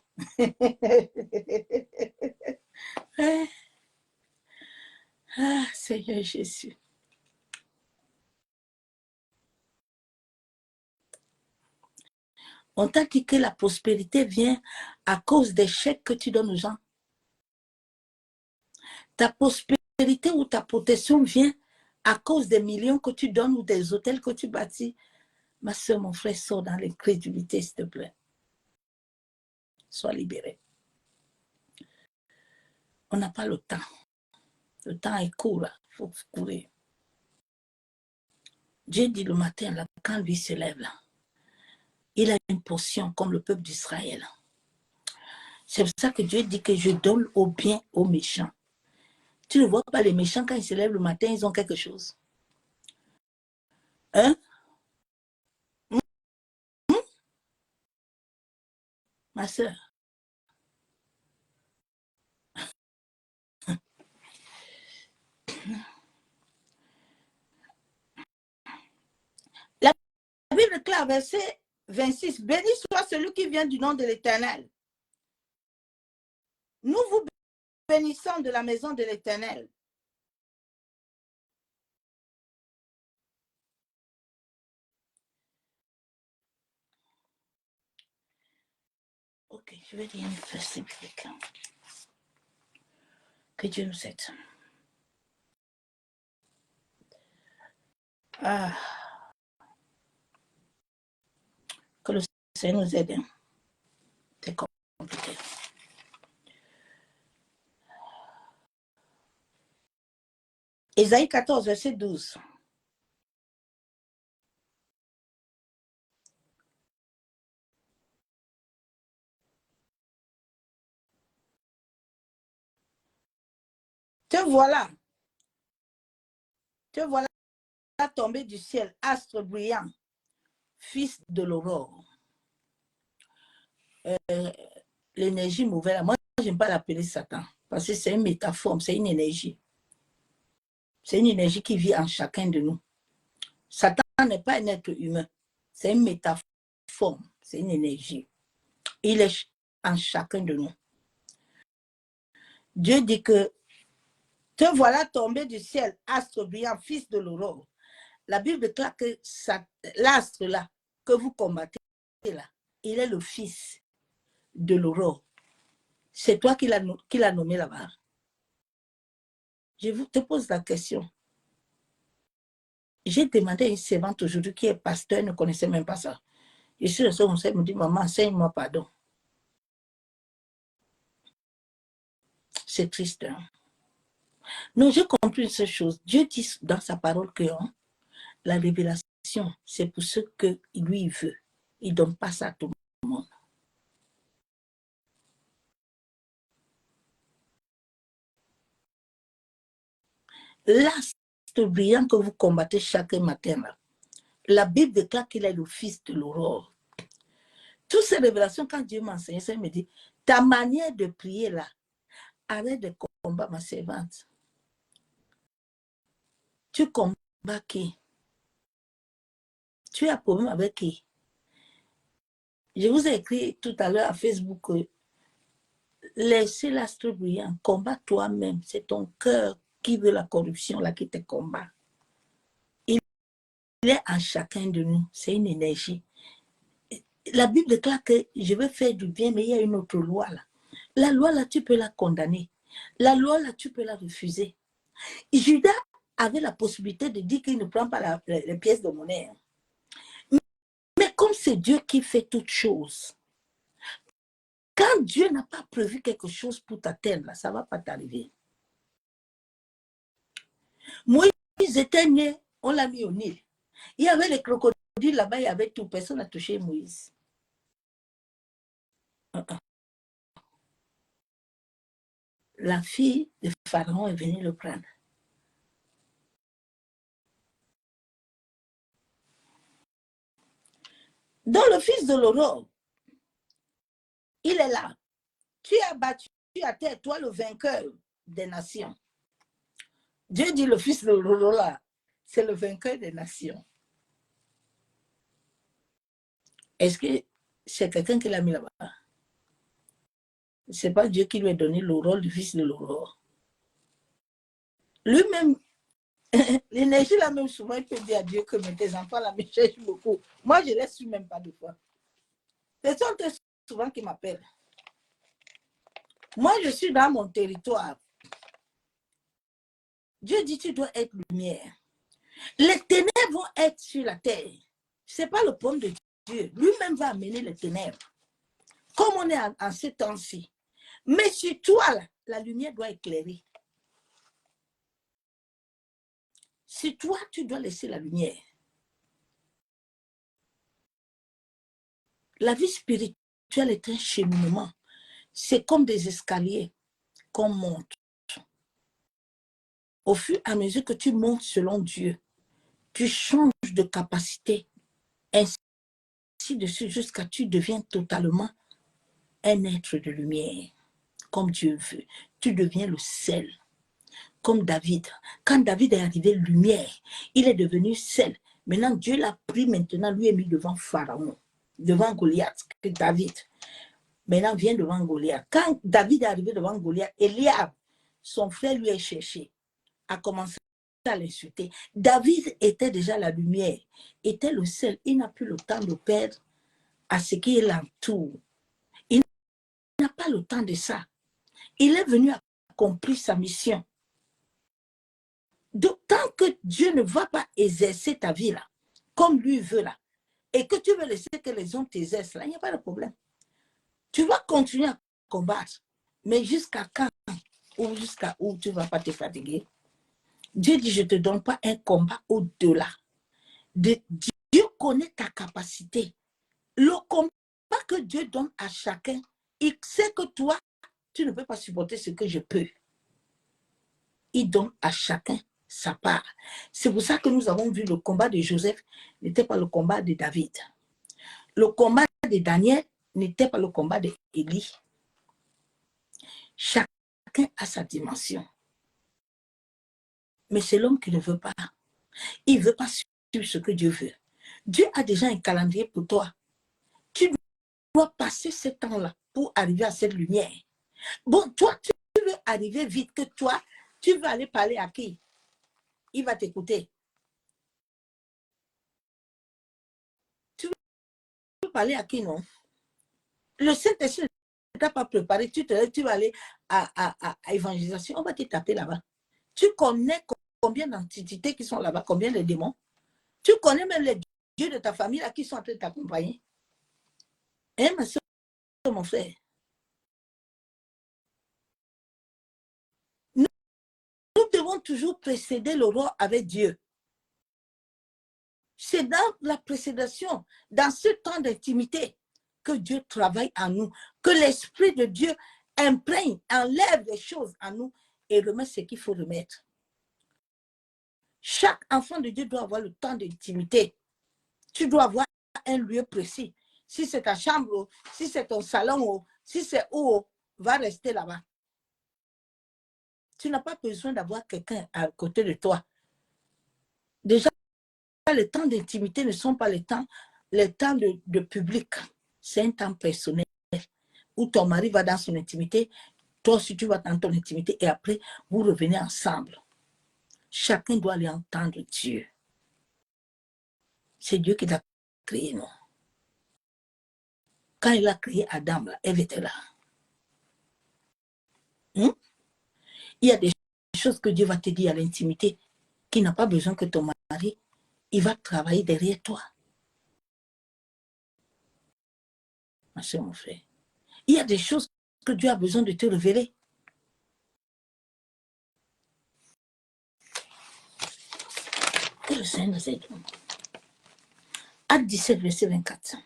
Ah, Seigneur Jésus. On t'a dit que la prospérité vient à cause des chèques que tu donnes aux gens. Ta prospérité ou ta protection vient à cause des millions que tu donnes ou des hôtels que tu bâtis. Ma soeur, mon frère, sors dans l'incrédulité, s'il te plaît. Sois libéré. On n'a pas le temps. Le temps est court, là. Il faut courir. Dieu dit le matin, là, quand lui se lève, là, il a une portion comme le peuple d'Israël. C'est pour ça que Dieu dit que je donne au bien aux méchants. Tu ne vois pas les méchants quand ils se lèvent le matin, ils ont quelque chose. Hein? Ma soeur. Bible déclare, verset 26, béni soit celui qui vient du nom de l'Éternel. Nous vous bénissons de la maison de l'Éternel. Ok, je vais lire un verset biblique. Que Dieu nous aide. Ah. Que le Seigneur nous aide. C'est compliqué. Ésaïe 14, verset 12. Te voilà tombé du ciel, astre brillant, fils de l'aurore. L'énergie mauvaise, moi, je n'aime pas l'appeler Satan, parce que c'est une métaphore, c'est une énergie. C'est une énergie qui vit en chacun de nous. Satan n'est pas un être humain, c'est une métaphore, c'est une énergie. Il est en chacun de nous. Dieu dit que te voilà tombé du ciel, astre brillant, fils de l'aurore. La Bible déclare que l'astre là, que vous combattez là, il est le fils de l'aurore. C'est toi qui l'as nommé là-bas. Je te pose la question. J'ai demandé à une servante aujourd'hui qui est pasteur, elle ne connaissait même pas ça. Je suis restée comme ça, elle me dit, maman, enseigne-moi, pardon. C'est triste. Hein? Non, j'ai compris une seule chose. Dieu dit dans sa parole que la révélation, c'est pour ce que lui veut. Il ne donne pas ça à tout le monde. L'astre brillant que vous combattez chaque matin, là, la Bible déclare qu'il est le fils de l'aurore. Toutes ces révélations, quand Dieu m'enseigne, ça me dit, ta manière de prier là, arrête de combattre ma servante. Tu combats qui? Tu as un problème avec qui? Je vous ai écrit tout à l'heure à Facebook que laissez l'astre brillant, combat toi-même. C'est ton cœur qui veut la corruption là qui te combat. Il est en chacun de nous. C'est une énergie. La Bible déclare que je veux faire du bien, mais il y a une autre loi là. La loi là, tu peux la condamner. La loi là, tu peux la refuser. Judas avait la possibilité de dire qu'il ne prend pas les pièces de monnaie. Mais comme c'est Dieu qui fait toutes choses, quand Dieu n'a pas prévu quelque chose pour t'atteindre, là, ça ne va pas t'arriver. Moïse était né, on l'a mis au Nil. Il y avait les crocodiles là-bas, il y avait tout. Personne n'a touché Moïse. La fille de Pharaon est venue le prendre. Donc le fils de l'aurore, il est là. Tu as battu à terre, toi le vainqueur des nations. Dieu dit le fils de l'aurore là, c'est le vainqueur des nations. Est-ce que c'est quelqu'un qui l'a mis là-bas? Ce n'est pas Dieu qui lui a donné le rôle du fils de l'aurore. Lui-même, l'énergie là même souvent, il peut dire à Dieu que tes enfants là me cherchent beaucoup. Moi, je ne les suis même pas de fois. Ce sont très souvent qui m'appellent. Moi, je suis dans mon territoire. Dieu dit, tu dois être lumière. Les ténèbres vont être sur la terre. Ce n'est pas le problème de Dieu. Lui-même va amener les ténèbres. Comme on est en ce temps-ci. Mais sur toi, là, la lumière doit éclairer. Si toi, tu dois laisser la lumière. La vie spirituelle est un cheminement. C'est comme des escaliers qu'on monte. Au fur et à mesure que tu montes selon Dieu, tu changes de capacité. Ainsi de suite jusqu'à ce que tu deviens totalement un être de lumière. Comme Dieu veut. Tu deviens le sel. Comme David. Quand David est arrivé lumière, il est devenu sel. Maintenant, Dieu l'a pris maintenant, lui est mis devant Pharaon, devant Goliath, que David. Maintenant, vient devant Goliath. Quand David est arrivé devant Goliath, Eliab, son frère, lui est cherché, a commencé à l'insulter. David était déjà la lumière, était le seul. Il n'a plus le temps de perdre à ce qui l'entoure. Il n'a pas le temps de ça. Il est venu accomplir sa mission. D'autant que Dieu ne va pas exercer ta vie là, comme lui veut là, et que tu veux laisser que les hommes t'exercent là, il n'y a pas de problème. Tu vas continuer à combattre, mais jusqu'à quand ou jusqu'à où tu ne vas pas te fatiguer. Dieu dit, je ne te donne pas un combat au-delà. Dieu connaît ta capacité. Le combat que Dieu donne à chacun, il sait que toi, tu ne peux pas supporter ce que je peux. Il donne à chacun sa part. C'est pour ça que nous avons vu le combat de Joseph n'était pas le combat de David. Le combat de Daniel n'était pas le combat d'Élie. Chacun a sa dimension. Mais c'est l'homme qui ne veut pas. Il ne veut pas suivre ce que Dieu veut. Dieu a déjà un calendrier pour toi. Tu dois passer ce temps-là pour arriver à cette lumière. Bon, toi, tu veux arriver vite, que toi, tu veux aller parler à qui? Il va t'écouter. Tu veux parler à qui, non? Le Saint-Esprit ne t'a pas préparé. Tu vas aller à évangélisation. On va te taper là-bas. Tu connais combien d'entités qui sont là-bas, combien de démons? Tu connais même les dieux de ta famille là, qui sont en train de t'accompagner. Hein, ma soeur, mon frère? Nous devons toujours précéder le roi avec Dieu. C'est dans la précédation, dans ce temps d'intimité, que Dieu travaille en nous, que l'Esprit de Dieu imprègne, enlève les choses en nous et remet ce qu'il faut remettre. Chaque enfant de Dieu doit avoir le temps d'intimité. Tu dois avoir un lieu précis. Si c'est ta chambre, si c'est ton salon, si c'est où, va rester là-bas. Tu n'as pas besoin d'avoir quelqu'un à côté de toi. Déjà, les temps d'intimité ne sont pas les temps de public. C'est un temps personnel où ton mari va dans son intimité, toi aussi tu vas dans ton intimité et après, vous revenez ensemble. Chacun doit aller entendre Dieu. C'est Dieu qui t'a créé, non? Quand il a créé Adam, là, Ève était là. Il y a des choses que Dieu va te dire à l'intimité qui n'a pas besoin que ton mari, il va travailler derrière toi. Ma soeur, mon frère. Il y a des choses que Dieu a besoin de te révéler. Et le Seigneur nous aide. Acte 17, verset 24.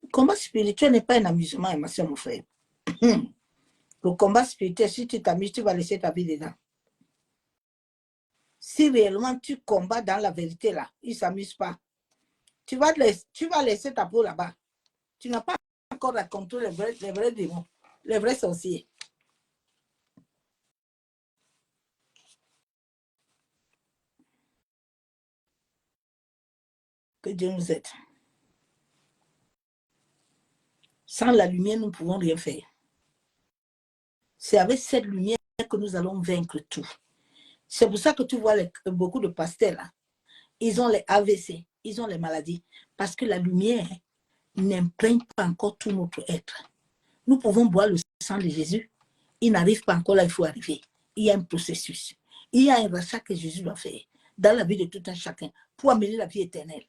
Le combat spirituel n'est pas un amusement, ma soeur, mon frère. Le combat spirituel, si tu t'amuses, tu vas laisser ta vie dedans. Si réellement tu combats dans la vérité là, il ne s'amuse pas. Tu vas laisser ta peau là-bas. Tu n'as pas encore rencontré les vrais démons, les vrais sorciers. Que Dieu nous aide. Sans la lumière, nous ne pouvons rien faire. C'est avec cette lumière que nous allons vaincre tout. C'est pour ça que tu vois beaucoup de pasteurs là. Ils ont les AVC, ils ont les maladies. Parce que la lumière n'imprègne pas encore tout notre être. Nous pouvons boire le sang de Jésus. Il n'arrive pas encore là, il faut arriver. Il y a un processus. Il y a un rachat que Jésus doit faire dans la vie de tout un chacun pour amener la vie éternelle.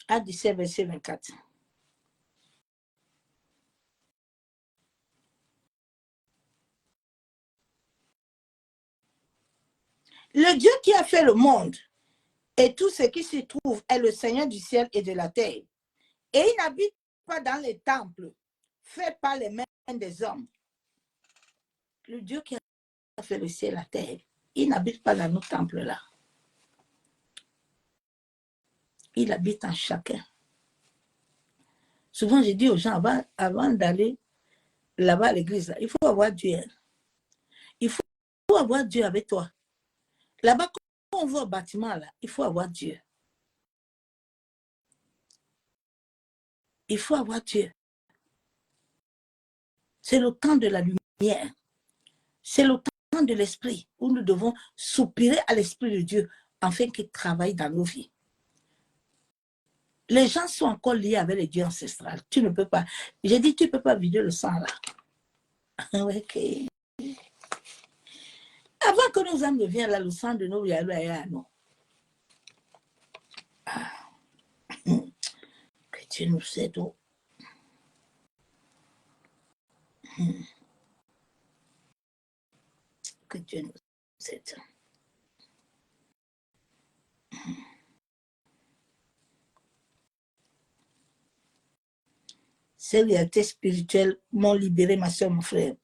Acte 17, verset 24. Le Dieu qui a fait le monde et tout ce qui s'y trouve est le Seigneur du ciel et de la terre. Et il n'habite pas dans les temples faits par les mains des hommes. Le Dieu qui a fait le ciel et la terre, il n'habite pas dans nos temples-là. Il habite en chacun. Souvent, je dis aux gens, avant d'aller là-bas à l'église, il faut avoir Dieu. Il faut avoir Dieu avec toi. Là-bas, quand on voit au bâtiment, là, il faut avoir Dieu. Il faut avoir Dieu. C'est le temps de la lumière. C'est le temps de l'esprit où nous devons soupirer à l'esprit de Dieu afin qu'il travaille dans nos vies. Les gens sont encore liés avec les dieux ancestrales. Tu ne peux pas. J'ai dit, tu ne peux pas vider le sang là. Okay. Avant que nos âmes ne viennent là, le sang de nos non. Que Dieu nous aide. Que Dieu nous aide. Ces réalités spirituelles m'ont libéré, ma soeur, mon frère.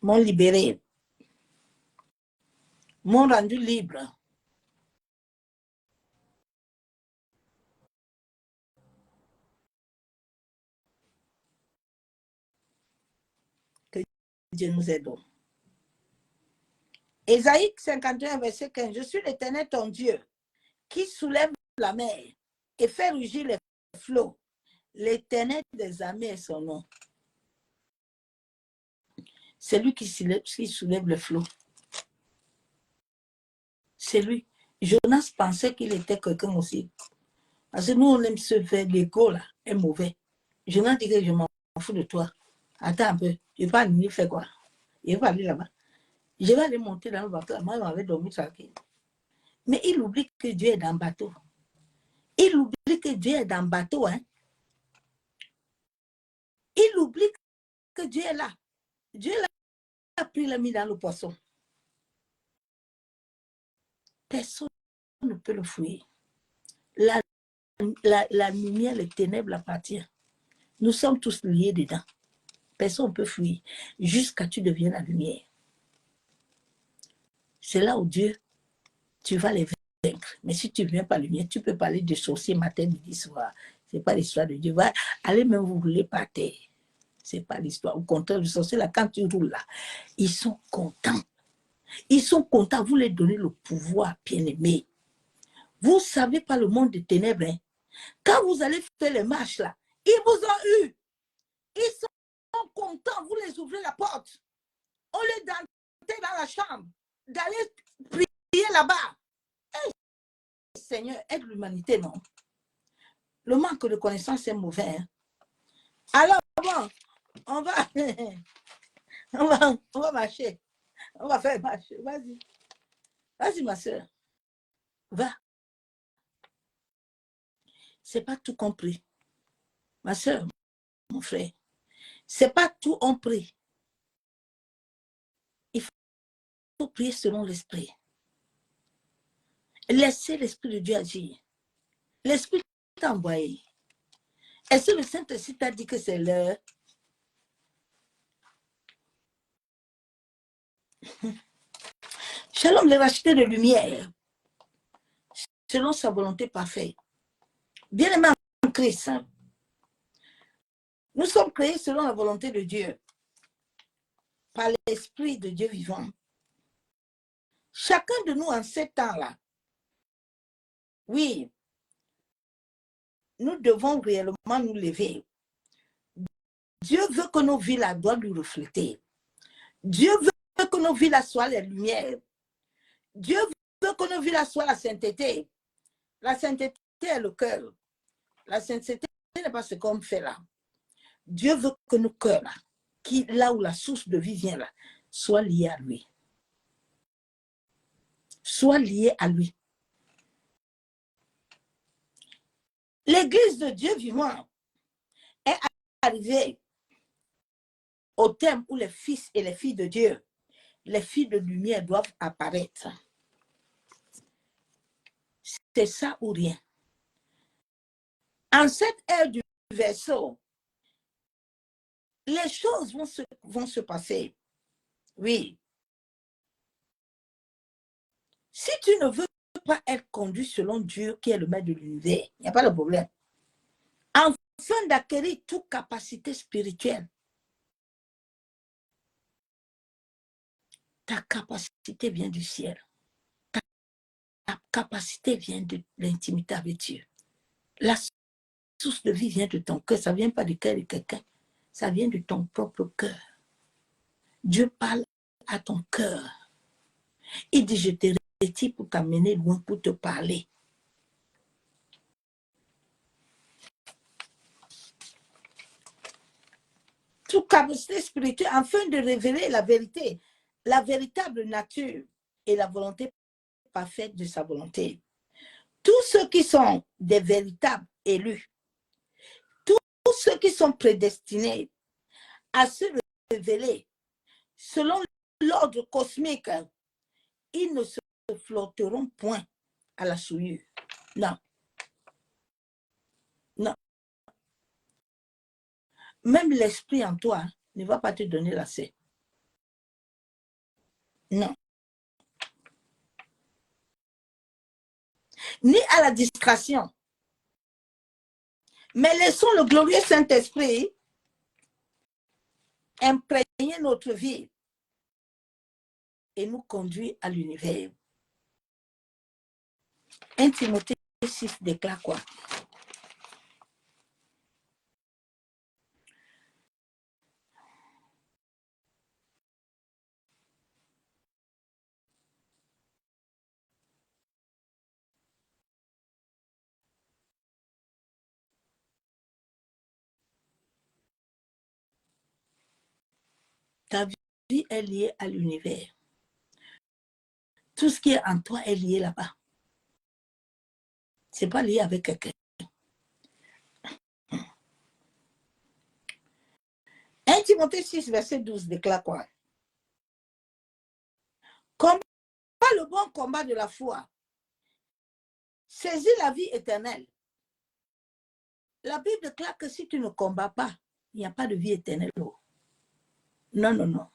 M'ont libéré. M'ont rendu libre. Que Dieu nous aide. Ésaïe 51, verset 15. Je suis l'Éternel, ton Dieu, qui soulève la mer et fait rugir les flots. L'Éternel des armées est son nom. C'est lui qui soulève le flot. C'est lui. Jonas pensait qu'il était quelqu'un aussi. Parce que nous, on aime se faire l'égo, là, est mauvais. Jonas dit que je m'en fous de toi. Attends un peu. Je ne vais pas aller faire quoi? Je ne vais pas aller là-bas. Je vais aller monter dans le bateau. Moi, je m'avais dormi tranquille. Mais il oublie que Dieu est dans le bateau. Il oublie que Dieu est dans le bateau. Hein? Il oublie que Dieu est là. Dieu l'a pris, l'a mis dans le poisson. Personne ne peut le fouiller. La lumière, les ténèbres appartient. Nous sommes tous liés dedans. Personne ne peut fuir jusqu'à ce que tu deviennes la lumière. C'est là où Dieu, tu vas les vaincre. Mais si tu ne viens pas la lumière, tu peux parler de sorciers matin, midi, soir. Ce n'est pas l'histoire de Dieu. Va aller même vous rouler par terre. Ce n'est pas l'histoire. Au contraire, les sorciers, là, quand tu roules là, ils sont contents. Ils sont contents. Vous leur donnez le pouvoir, bien-aimé. Vous ne savez pas le monde des ténèbres. Hein? Quand vous allez faire les marches là, ils vous ont eu. Ils sont contents. Vous les ouvrez la porte. Au lieu d'entrer dans la chambre, d'aller prier là-bas. Hey, Seigneur, aide l'humanité, non? Le manque de connaissance est mauvais. Hein? Alors, bon, on va, on va marcher. On va faire marcher. Vas-y. Vas-y, ma soeur. Va. C'est pas tout compris. Ma soeur, mon frère. C'est pas tout compris. Il faut prier selon l'esprit. Laissez l'esprit de Dieu agir. L'esprit t'a envoyé. Est-ce que le Saint-Esprit t'a dit que c'est l'heure? Shalom, les rachetés de lumière, selon sa volonté parfaite. Bien-aimés en Christ, nous sommes créés selon la volonté de Dieu, par l'Esprit de Dieu vivant. Chacun de nous en ces temps-là, oui, nous devons réellement nous lever. Dieu veut que nos vies doivent lui refléter. Dieu veut que nos vies soient la lumière. Dieu veut que nos vies soient la sainteté. La sainteté est le cœur. La sainteté n'est pas ce qu'on fait là. Dieu veut que nos cœurs, là où la source de vie vient, là, soient liés à lui. Soient liés à lui. L'Église de Dieu vivant est arrivée au terme où les fils et les filles de Dieu, les filles de lumière doivent apparaître. C'est ça ou rien. En cette ère du verseau, les choses vont se passer. Oui. Si tu ne veux pas être conduit selon Dieu qui est le maître de l'univers, il n'y a pas de problème. afin d'acquérir toute capacité spirituelle. Ta capacité vient du ciel. Ta capacité vient de l'intimité avec Dieu. La source de vie vient de ton cœur. Ça ne vient pas du cœur de quelqu'un. Ça vient de ton propre cœur. Dieu parle à ton cœur. Il dit, je te retire pour t'amener loin, pour te parler. Toute capacité spirituelle afin de révéler la vérité, la véritable nature et la volonté parfaite de sa volonté. Tous ceux qui sont des véritables élus, tous ceux qui sont prédestinés à se révéler selon l'ordre cosmique, ils ne se flotteront point à la souillure. Non. Non. Même l'esprit en toi ne va pas te donner l'accès. Non. Ni à la distraction. Mais laissons le glorieux Saint-Esprit imprégner notre vie et nous conduire à l'univers. 1 Timothée 6 déclare quoi? Ta vie est liée à l'univers. Tout ce qui est en toi est lié là-bas. Ce n'est pas lié avec quelqu'un. 1 Timothée 6, verset 12 déclare quoi? Combat le bon combat de la foi. Saisis la vie éternelle. La Bible déclare que si tu ne combats pas, il n'y a pas de vie éternelle. Non, non, non.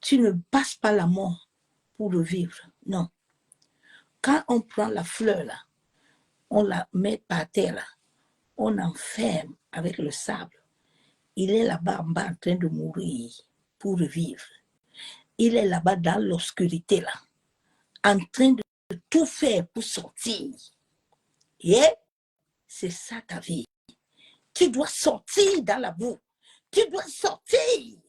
Tu ne passes pas la mort pour le vivre. Non. Quand on prend la fleur là, on la met par terre là, on enferme avec le sable. Il est là-bas en bas en train de mourir pour vivre. Il est là-bas dans l'obscurité là, en train de tout faire pour sortir. Et c'est ça ta vie. Tu dois sortir dans la boue. Tu dois sortir.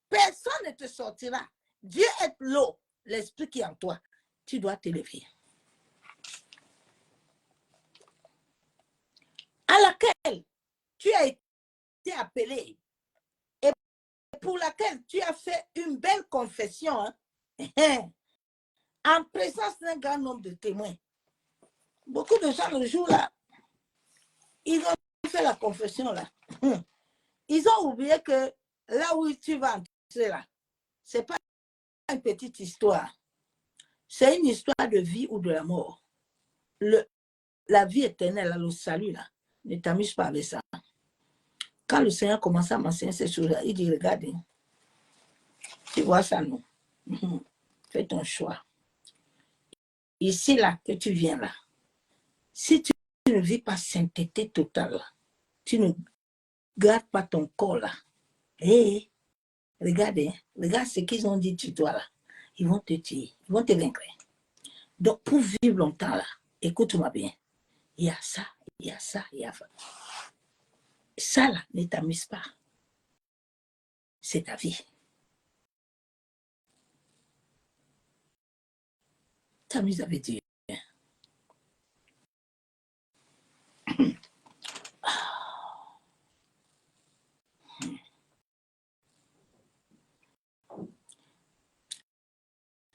Personne ne te sortira. Dieu est l'eau, l'esprit qui est en toi. Tu dois t'élever. À laquelle tu as été appelé et pour laquelle tu as fait une belle confession hein, en présence d'un grand nombre de témoins. Beaucoup de gens le jour-là, ils ont fait la confession là. Ils ont oublié que là où tu vas entrer là, ce n'est pas une petite histoire. C'est une histoire de vie ou de la mort. La vie éternelle, le salut là, ne t'amuse pas avec ça. Quand le Seigneur commence à m'enseigner ces choses-là, il dit, regarde, tu vois ça, non? Fais ton choix. Ici, là, que tu viens là, si tu ne vis pas sainteté totale, tu ne gardes pas ton corps là, et regarde ce qu'ils ont dit sur toi là, ils vont te tuer, ils vont te vaincre. Donc, pour vivre longtemps là, écoute-moi bien, il y a ça, il y a ça, il y a ça. Ça là, ne t'amuse pas. C'est ta vie. T'amuses avec Dieu.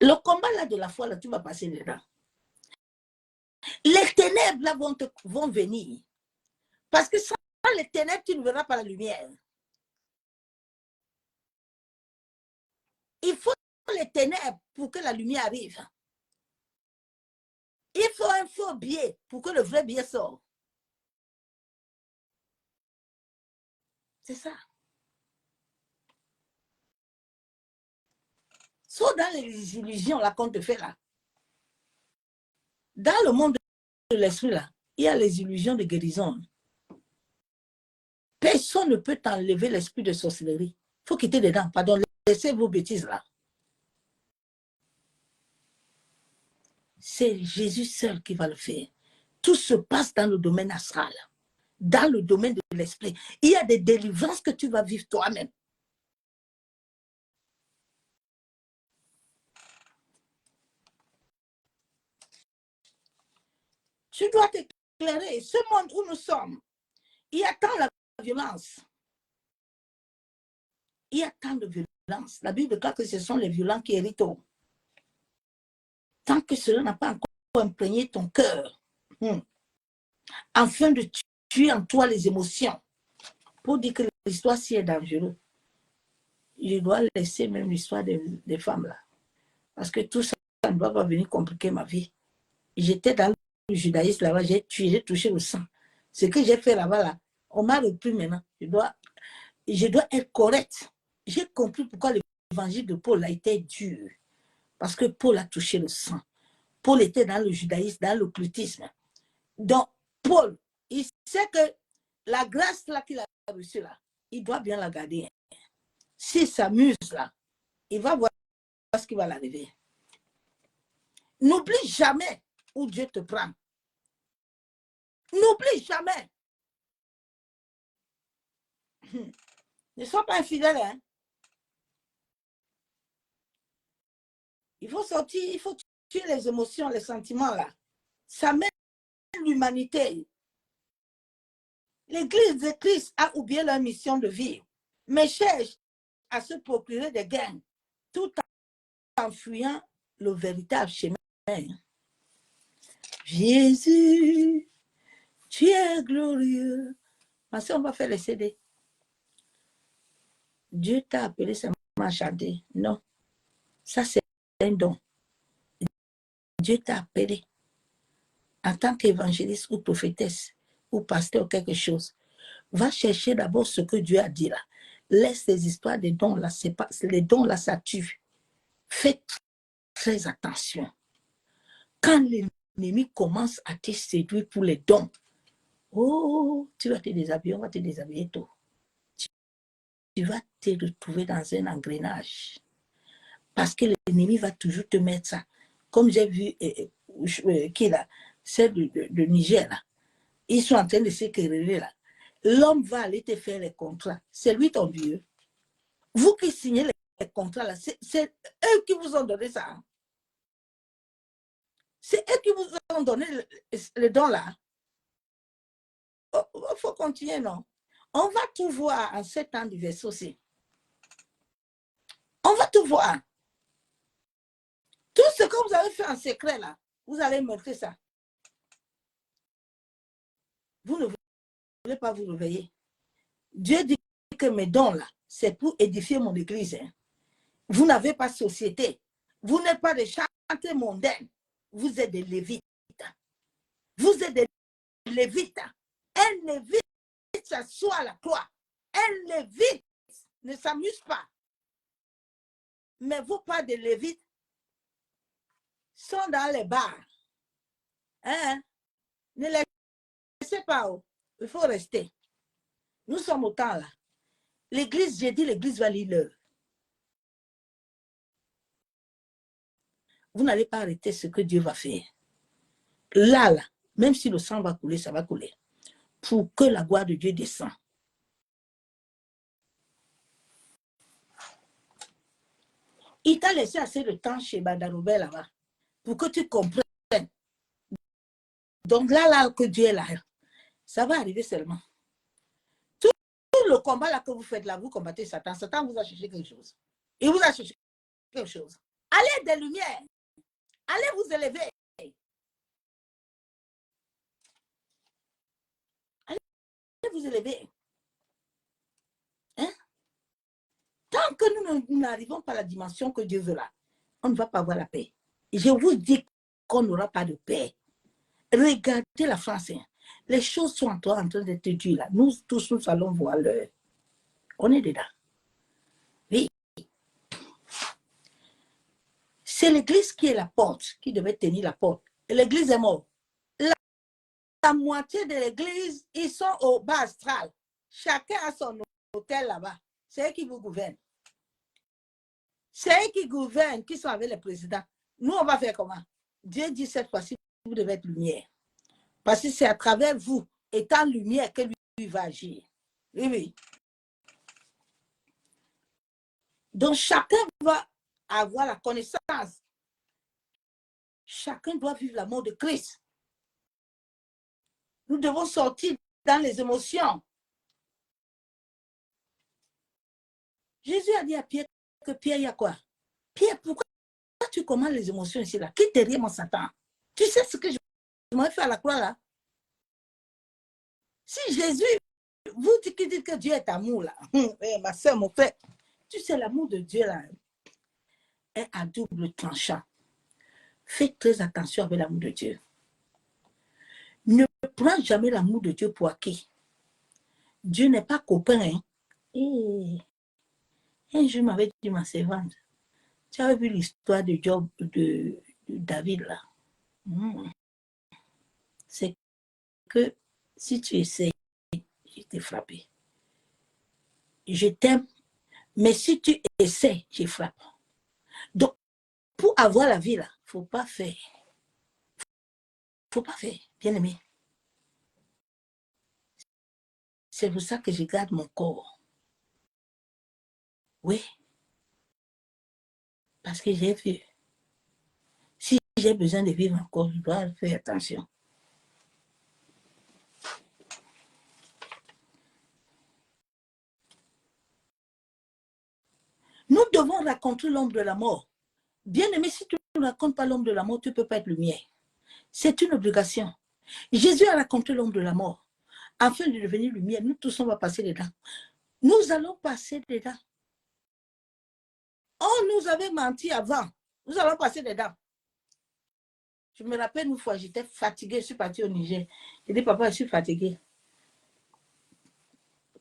Le combat là de la foi, là, tu vas passer dedans. Les ténèbres là vont venir. Parce que sans les ténèbres, tu ne verras pas la lumière. Il faut les ténèbres pour que la lumière arrive. Il faut un faux biais pour que le vrai biais sorte. C'est ça. Sauf dans les illusions là qu'on te fait là. Dans le monde de l'esprit là, il y a les illusions de guérison. Personne ne peut t'enlever l'esprit de sorcellerie. Il faut quitter dedans. Pardon, laissez vos bêtises là. C'est Jésus seul qui va le faire. Tout se passe dans le domaine astral, dans le domaine de l'esprit. Il y a des délivrances que tu vas vivre toi-même. Tu dois t'éclairer. Ce monde où nous sommes, il y a tant la violence. Il y a tant de violence. La Bible dit que ce sont les violents qui héritent. Tant que cela n'a pas encore imprégné ton cœur, afin de tuer en toi les émotions, pour dire que l'histoire si est dangereuse, je dois laisser même l'histoire des femmes là. Parce que tout ça ne doit pas venir compliquer ma vie. J'étais dans le judaïsme là-bas, j'ai tué, j'ai touché le sang. Ce que j'ai fait là-bas, là, on m'a repris maintenant. Je dois être correct. J'ai compris pourquoi l'évangile de Paul a été dur. Parce que Paul a touché le sang. Paul était dans le judaïsme, dans l'occultisme. Donc, Paul, il sait que la grâce là qu'il a reçue là, il doit bien la garder. S'il s'amuse là, il va voir ce qui va l'arriver. N'oublie jamais où Dieu te prend. N'oublie jamais. Ne sois pas infidèle. Hein? Il faut sortir, il faut tuer les émotions, les sentiments là. Ça mène l'humanité. L'Église de Christ a oublié leur mission de vie, mais cherche à se procurer des gains tout en fuyant le véritable chemin. Jésus, tu es glorieux. Parce qu'on va faire les CD. Dieu t'a appelé seulement à chanter. Non, ça c'est un don. Dieu t'a appelé en tant qu'évangéliste ou prophétesse ou pasteur ou quelque chose. Va chercher d'abord ce que Dieu a dit là. Laisse les histoires des dons là, c'est pas, les dons là, ça tue. Fais très attention. Quand l'ennemi commence à te séduire pour les dons, oh, tu vas te déshabiller, on va te déshabiller tôt. Tu vas te retrouver dans un engrenage. Parce que l'ennemi va toujours te mettre ça. Comme j'ai vu, qui là, c'est de Niger là. Ils sont en train de se quereller là. L'homme va aller te faire les contrats. C'est lui ton Dieu. Vous qui signez les contrats là, c'est eux qui vous ont donné ça. C'est eux qui vous ont donné le don là. Il faut continuer, non? On va tout voir en 7 ans du verset aussi. On va tout voir. Tout ce que vous avez fait en secret là, vous allez montrer ça. Vous ne voulez pas vous réveiller. Dieu dit que mes dons là, c'est pour édifier mon église. Hein. Vous n'avez pas de société. Vous n'êtes pas des chanteurs mondains. Vous êtes des lévites. Vous êtes des lévites. Un lévite s'assoit à la croix. Un lévite ne s'amuse pas. Mais vous, pas de lévites, sont dans les bars. Hein? Ne laissez pas. Oh. Il faut rester. Nous sommes au temps là. L'église, j'ai dit, l'église va lire l'heure. Vous n'allez pas arrêter ce que Dieu va faire. Là, même si le sang va couler, ça va couler. Pour que la gloire de Dieu descende. Il t'a laissé assez de temps chez Badaroubé là-bas pour que tu comprennes. Donc là que Dieu est là, ça va arriver seulement. Tout le combat là que vous faites là, vous combattez Satan. Satan vous a cherché quelque chose. Il vous a cherché quelque chose. Allez des lumières. Allez vous élever. Allez vous élever. Hein? Tant que nous n'arrivons pas à la dimension que Dieu veut là, on ne va pas avoir la paix. Je vous dis qu'on n'aura pas de paix. Regardez la France. Hein. Les choses sont en train d'être dues là. Nous tous, nous allons voir l'heure. On est dedans. Oui. C'est l'église qui est la porte, qui devait tenir la porte. L'église est morte. la moitié de l'église, ils sont au bas astral. Chacun a son hôtel là-bas. C'est eux qui vous gouvernent. C'est eux qui gouvernent, qui sont avec le président. Nous, on va faire comment? Dieu dit cette fois-ci, vous devez être lumière. Parce que c'est à travers vous, étant lumière, que lui va agir. Oui, oui. Donc, chacun va avoir la connaissance. Chacun doit vivre l'amour de Christ. Nous devons sortir dans les émotions. Jésus a dit à Pierre que Pierre, il y a quoi? Pierre, pourquoi tu commandes les émotions ici là? Quitte derrière mon Satan. Tu sais ce que je m'ai fait à la croix là? Si Jésus, vous qui dites que Dieu est amour là, ma soeur, mon frère, tu sais l'amour de Dieu là est à double tranchant. Faites très attention avec l'amour de Dieu. Ne prends jamais l'amour de Dieu pour acquis. Dieu n'est pas copain. Hein? Et un jour, m'avait dit ma servante, tu avais vu l'histoire de Job, de David là. C'est que si tu essaies, je t'ai frappé. Je t'aime, mais si tu essaies, je frappe. Donc, pour avoir la vie là, il ne faut pas faire. Il ne faut pas faire, bien aimé. C'est pour ça que je garde mon corps. Oui. Parce que j'ai vu. Si j'ai besoin de vivre encore, je dois faire attention. Nous devons raconter l'ombre de la mort. Bien aimé, si tu ne racontes pas l'ombre de la mort, tu ne peux pas être lumière. C'est une obligation. Jésus a raconté l'ombre de la mort. Afin de devenir lumière, nous tous, on va passer dedans. Nous allons passer dedans. On nous avait menti avant. Nous allons passer dedans. Je me rappelle une fois, j'étais fatiguée, je suis partie au Niger. J'ai dit, papa, je suis fatiguée.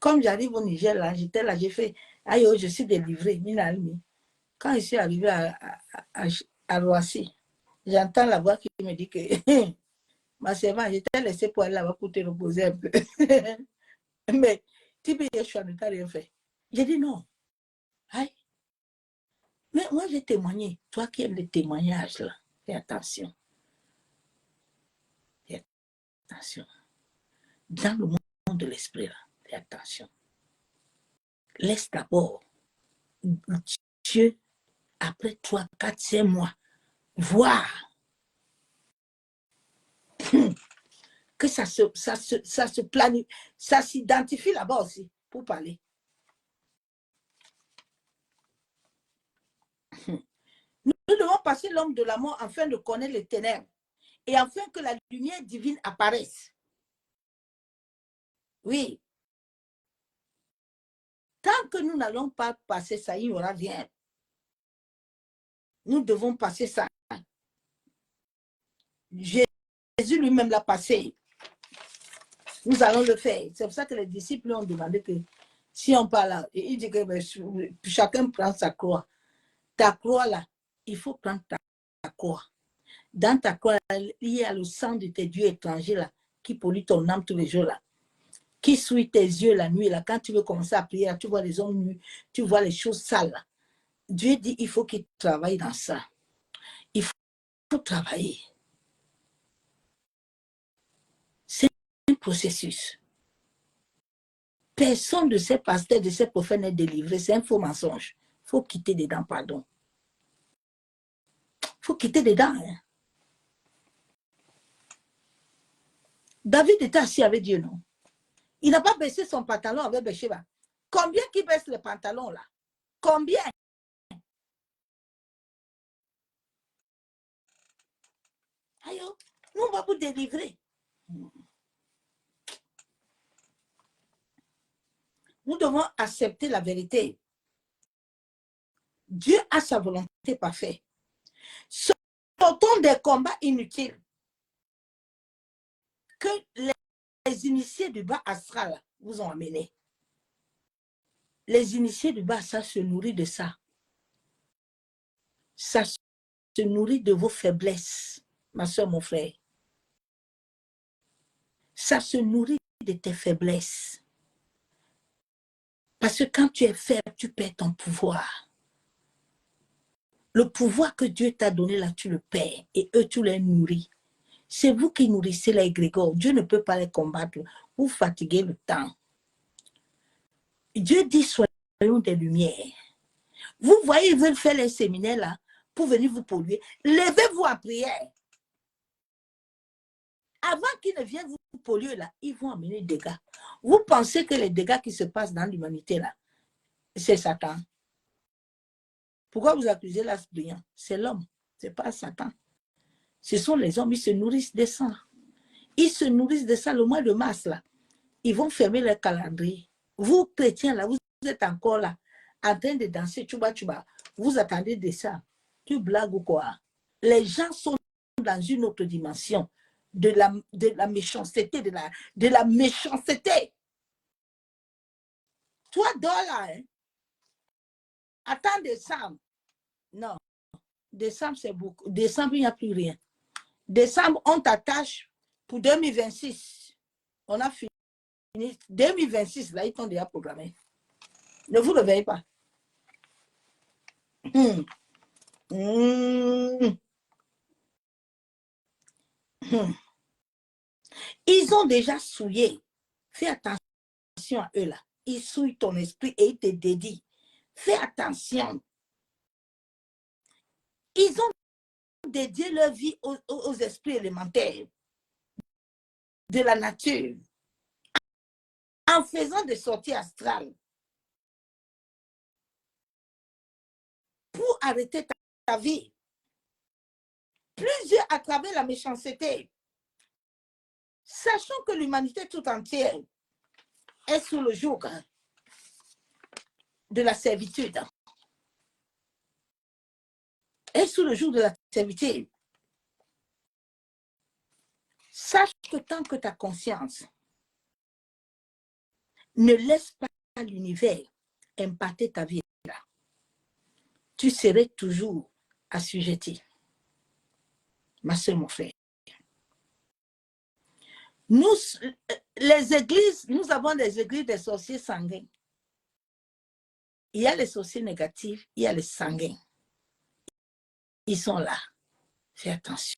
Comme j'arrive au Niger, là, j'étais là, j'ai fait, aïe, je suis délivrée. Quand je suis arrivée à Roissy, j'entends la voix qui me dit que ma servante, j'étais laissée pour aller là-bas pour te reposer un peu. Mais, tu peux dire, je ne t'ai rien fait. J'ai dit non. Aïe. Mais moi, j'ai témoigné. Toi qui aimes les témoignages, là, fais attention. Fais attention. Dans le monde de l'esprit, là, fais attention. Laisse d'abord Dieu, après 3, 4, 5 mois, voir que ça se planifie, ça s'identifie là-bas aussi pour parler. Nous devons passer l'homme de la mort afin de connaître les ténèbres et afin que la lumière divine apparaisse. Oui. Tant que nous n'allons pas passer ça, il n'y aura rien. Nous devons passer ça. Jésus lui-même l'a passé. Nous allons le faire. C'est pour ça que les disciples ont demandé que si on parle, il dit que chacun prend sa croix. Ta croix là, il faut prendre ta croix. Dans ta croix, il y a le sang de tes dieux étrangers là, qui pollue ton âme tous les jours là, qui souille tes yeux la nuit là. Quand tu veux commencer à prier, là, tu vois les hommes nus, tu vois les choses sales là. Dieu dit il faut qu'il travaille dans ça. Il faut travailler. C'est un processus. Personne de ces pasteurs, de ces prophètes n'est délivré. C'est un faux mensonge. Il faut quitter dedans, pardon. Il faut quitter dedans. Hein. David était assis avec Dieu, non? Il n'a pas baissé son pantalon avec Bathsheba. Combien qui baisse le pantalon là? Combien? Aïe, nous on va vous délivrer. Nous devons accepter la vérité. Dieu a sa volonté parfaite. Sortons des combats inutiles que les initiés du bas astral vous ont amenés. Les initiés du bas astral se nourrissent de ça. Ça se nourrit de vos faiblesses, ma soeur, mon frère. Ça se nourrit de tes faiblesses. Parce que quand tu es faible, tu perds ton pouvoir. Le pouvoir que Dieu t'a donné là, tu le perds. Et eux, tu les nourris. C'est vous qui nourrissez les égrégores. Dieu ne peut pas les combattre. Vous fatiguez le temps. Dieu dit, soyons des lumières. Vous voyez, ils veulent faire les séminaires là pour venir vous polluer. Levez-vous en prière. Avant qu'ils ne viennent vous polluer là, ils vont amener des dégâts. Vous pensez que les dégâts qui se passent dans l'humanité là, c'est Satan. Pourquoi vous accusez l'asbrillant? C'est l'homme, ce n'est pas Satan. Ce sont les hommes, ils se nourrissent de ça. Ils se nourrissent de ça le mois de mars là. Ils vont fermer leur calendrier. Vous, chrétiens là, vous êtes encore là, en train de danser tchouba tchouba. Vous attendez de ça. Tu blagues ou quoi? Les gens sont dans une autre dimension de la méchanceté, de la méchanceté. Toi, dors là, hein? Attends décembre. Non, décembre, c'est beaucoup. Décembre, il n'y a plus rien. Décembre, on t'attache pour 2026. On a fini. 2026, là, ils t'ont déjà programmé. Ne vous réveillez pas. Ils ont déjà souillé. Fais attention à eux là. Ils souillent ton esprit et ils te dédient. Fais attention. Ils ont dédié leur vie aux esprits élémentaires de la nature en faisant des sorties astrales pour arrêter ta vie. Plusieurs à travers la méchanceté. Sachant que l'humanité tout entière est sous le joug de la servitude. Est sous le joug de la servitude. Sache que tant que ta conscience ne laisse pas l'univers impacter ta vie, tu serais toujours assujetti. Ma soeur, mon frère. Nous, les églises, nous avons des églises des sorciers sanguins. Il y a les sorciers négatifs, il y a les sanguins. Ils sont là. Fais attention.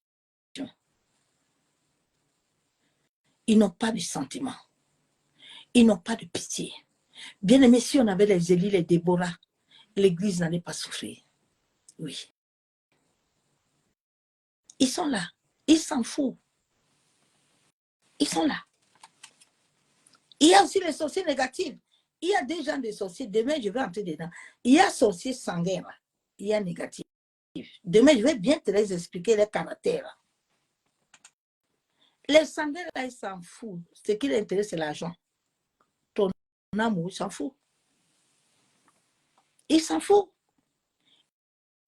Ils n'ont pas de sentiments. Ils n'ont pas de pitié. Bien aimé, si on avait les Élie, les Déborah, l'église n'allait pas souffrir. Oui. Ils sont là. Ils s'en foutent. Ils sont là. Il y a aussi les sorciers négatifs. Il y a des gens de sorciers. Demain, je vais entrer dedans. Il y a sorciers sanguins là. Il y a négatifs. Demain, je vais bien te les expliquer les caractères. Les sanguins là, ils s'en foutent. Ce qui les intéresse, c'est l'argent. Ton amour, il s'en fout. Ils s'en foutent.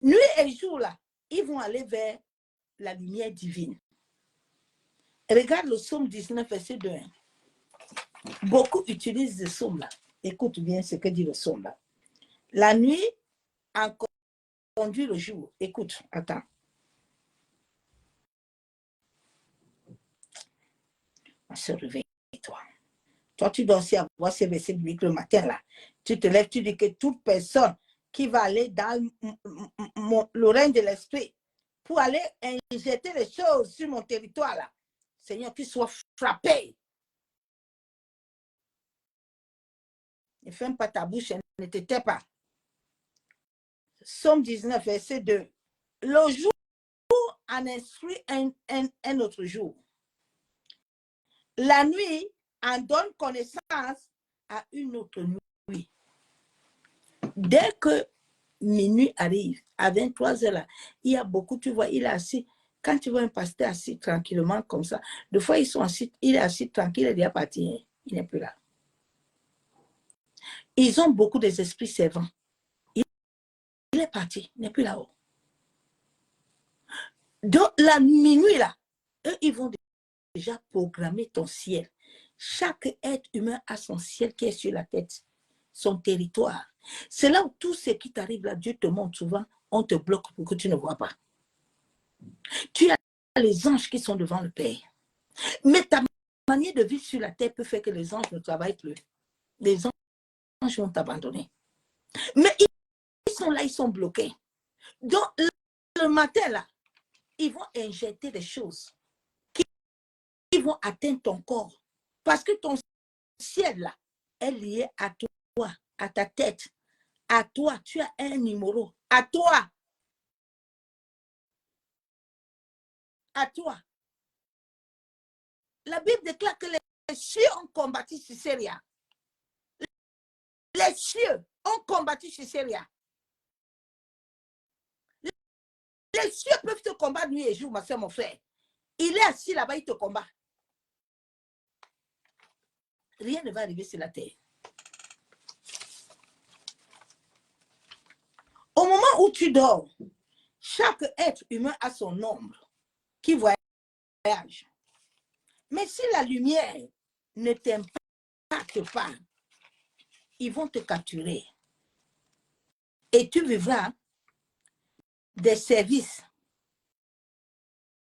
Nuit et jour là, ils vont aller vers la lumière divine. Regarde le psaume 19, verset 2. Beaucoup utilisent ce psaume-là. Écoute bien ce que dit le psaume là. La nuit en conduit le jour. Écoute, attends. On se réveille, toi. Toi, tu dois aussi avoir ces versets bibliques le matin là. Tu te lèves, tu dis que toute personne qui va aller dans le règne de l'esprit pour aller injecter les choses sur mon territoire là, Seigneur, qu'il soit frappé. Ne ferme pas ta bouche, ne te tais pas. Psaume 19, verset 2. Le jour en instruit un autre jour. La nuit en donne connaissance à une autre nuit. Dès que minuit arrive, à 23 heures, là, il y a beaucoup, tu vois, il est assis. Quand tu vois un pasteur assis tranquillement comme ça, des fois ils sont assis, il est assis tranquille, il est déjà parti, hein, il n'est plus là. Ils ont beaucoup des esprits servants. Il est parti, il n'est plus là-haut. Donc, la minuit, là, eux, ils vont déjà programmer ton ciel. Chaque être humain a son ciel qui est sur la tête, son territoire. C'est là où tout ce qui t'arrive là, Dieu te montre souvent, on te bloque pour que tu ne vois pas. Tu as les anges qui sont devant le Père. Mais ta manière de vivre sur la terre peut faire que les anges ne travaillent plus. Les anges vont t'abandonner. Mais ils sont là, ils sont bloqués. Donc, le matin, là, ils vont injecter des choses qui vont atteindre ton corps. Parce que ton ciel, là, est lié à toi, à ta tête, à toi. Tu as un numéro. À toi. À toi. La Bible déclare que les cieux ont combattu Sisera. Les cieux ont combattu Sisera. Les cieux peuvent te combattre nuit et jour, ma soeur, mon frère. Il est assis là-bas, il te combat. Rien ne va arriver sur la terre. Au moment où tu dors, chaque être humain a son ombre qui voyage. Mais si la lumière ne t'impacte pas, ils vont te capturer. Et tu vivras des services.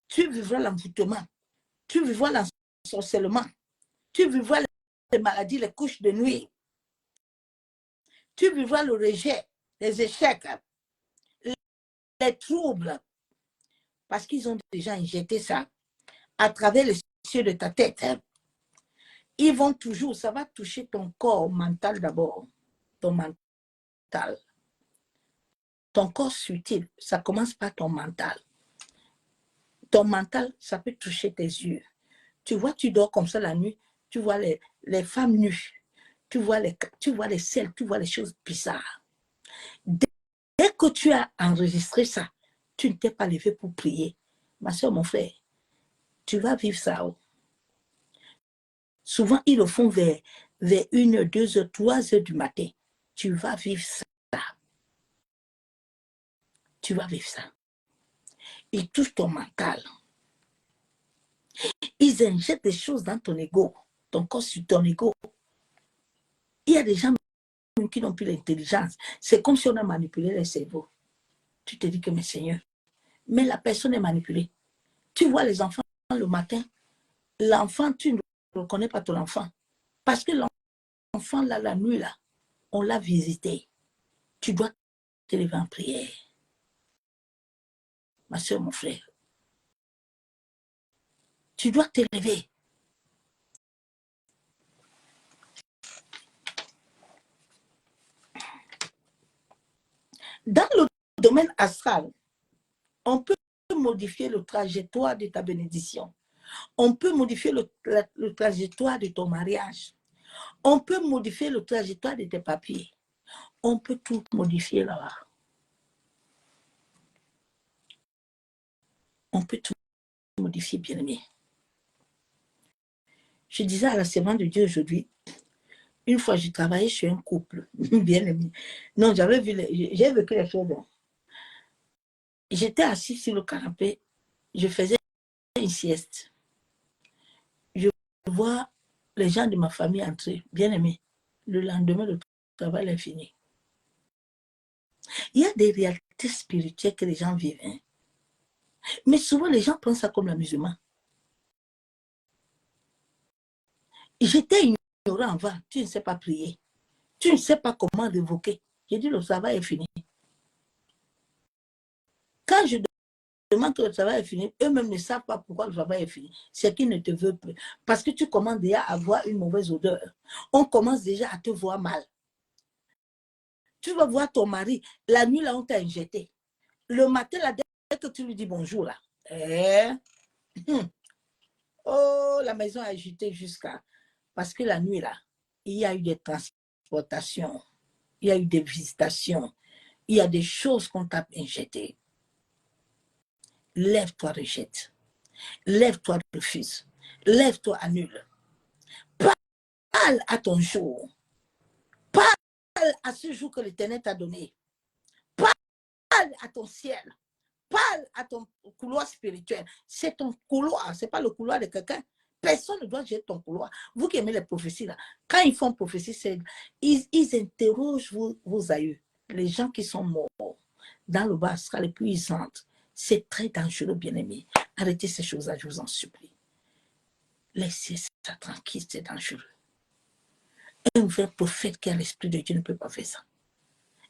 Tu vivras l'envoûtement. Tu vivras l'ensorcellement. Tu vivras les maladies, les couches de nuit. Tu vivras le rejet, les échecs, les troubles. Parce qu'ils ont déjà injecté ça à travers les cieux de ta tête. Ils vont toujours, ça va toucher ton corps mental d'abord. Ton mental. Ton corps subtil, ça commence par ton mental. Ton mental, ça peut toucher tes yeux. Tu vois, tu dors comme ça la nuit, tu vois les femmes nues, tu vois les selles, tu vois les choses bizarres. Dès que tu as enregistré ça, tu ne t'es pas levé pour prier. Ma soeur, mon frère, tu vas vivre ça. Oh. Souvent, ils le font vers 1h, 2h, 3h du matin. Tu vas vivre ça. Tu vas vivre ça. Ils touchent ton mental. Ils injectent des choses dans ton ego, ton corps sur ton ego. Il y a des gens qui n'ont plus l'intelligence. C'est comme si on a manipulé les cerveaux. Tu te dis que, mais Seigneur, mais la personne est manipulée. Tu vois les enfants le matin, l'enfant, tu ne reconnais pas ton enfant. Parce que l'enfant, là, la nuit, là, on l'a visité. Tu dois te lever en prière. Ma soeur, mon frère. Tu dois te lever. Dans le domaine astral, on peut modifier le trajectoire de ta bénédiction. On peut modifier le trajectoire de ton mariage. On peut modifier le trajectoire de tes papiers. On peut tout modifier là-bas. On peut tout modifier, bien-aimé. Je disais à la servante de Dieu aujourd'hui, une fois je travaillais chez un couple, bien-aimé. Non, j'ai vécu les choses. J'étais assis sur le canapé, je faisais une sieste. Je vois les gens de ma famille entrer, bien-aimé. Le lendemain, le travail est fini. Il y a des réalités spirituelles que les gens vivent. Hein. Mais souvent, les gens prennent ça comme l'amusement. J'étais ignorant avant. Tu ne sais pas prier. Tu ne sais pas comment révoquer. J'ai dit, le travail est fini. Quand je demande que le travail est fini, eux-mêmes ne savent pas pourquoi le travail est fini. C'est qu'ils ne te veulent plus. Parce que tu commences déjà à avoir une mauvaise odeur. On commence déjà à te voir mal. Tu vas voir ton mari. La nuit, là, on t'a injecté. Le matin, là, dès que tu lui dis bonjour, là, oh, la maison est agitée jusqu'à... Parce que la nuit, là, il y a eu des transportations, il y a eu des visitations, il y a des choses qu'on t'a injectées. Lève-toi, rejette. Lève-toi, refuse. Lève-toi, annule. Parle à ton jour. Parle à ce jour que l'Éternel t'a donné. Parle à ton ciel. Parle à ton couloir spirituel. C'est ton couloir, ce n'est pas le couloir de quelqu'un. Personne ne doit gérer ton couloir. Vous qui aimez les prophéties, là, quand ils font prophétie, ils interrogent vos aïeux, les gens qui sont morts dans le bas astral et puis ils entrent. C'est très dangereux, bien-aimés. Arrêtez ces choses-là, je vous en supplie. Laissez ça tranquille, c'est dangereux. Un vrai prophète qui a l'esprit de Dieu ne peut pas faire ça.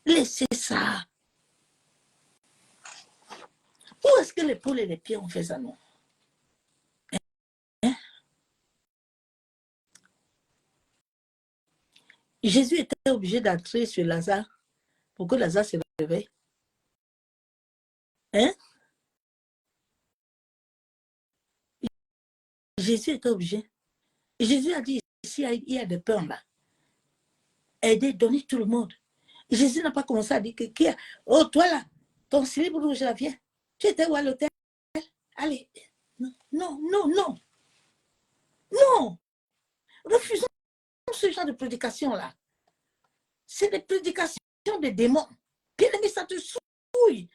Laissez ça. Où est-ce que les poules et les pieds ont fait ça, non? Hein? Jésus était obligé d'entrer sur Lazare pour que Lazare se réveille. Hein? Jésus était obligé. Jésus a dit, ici, il y a des pains là. Aidez, donnez tout le monde. Jésus n'a pas commencé à dire que qui a... Oh, toi là, ton slip rouge là, viens. Tu étais où à l'hôtel? Allez. Non, non, non, non. Non. Refusons ce genre de prédication là. C'est des prédications des démons. Bien-aimé, ça te souille.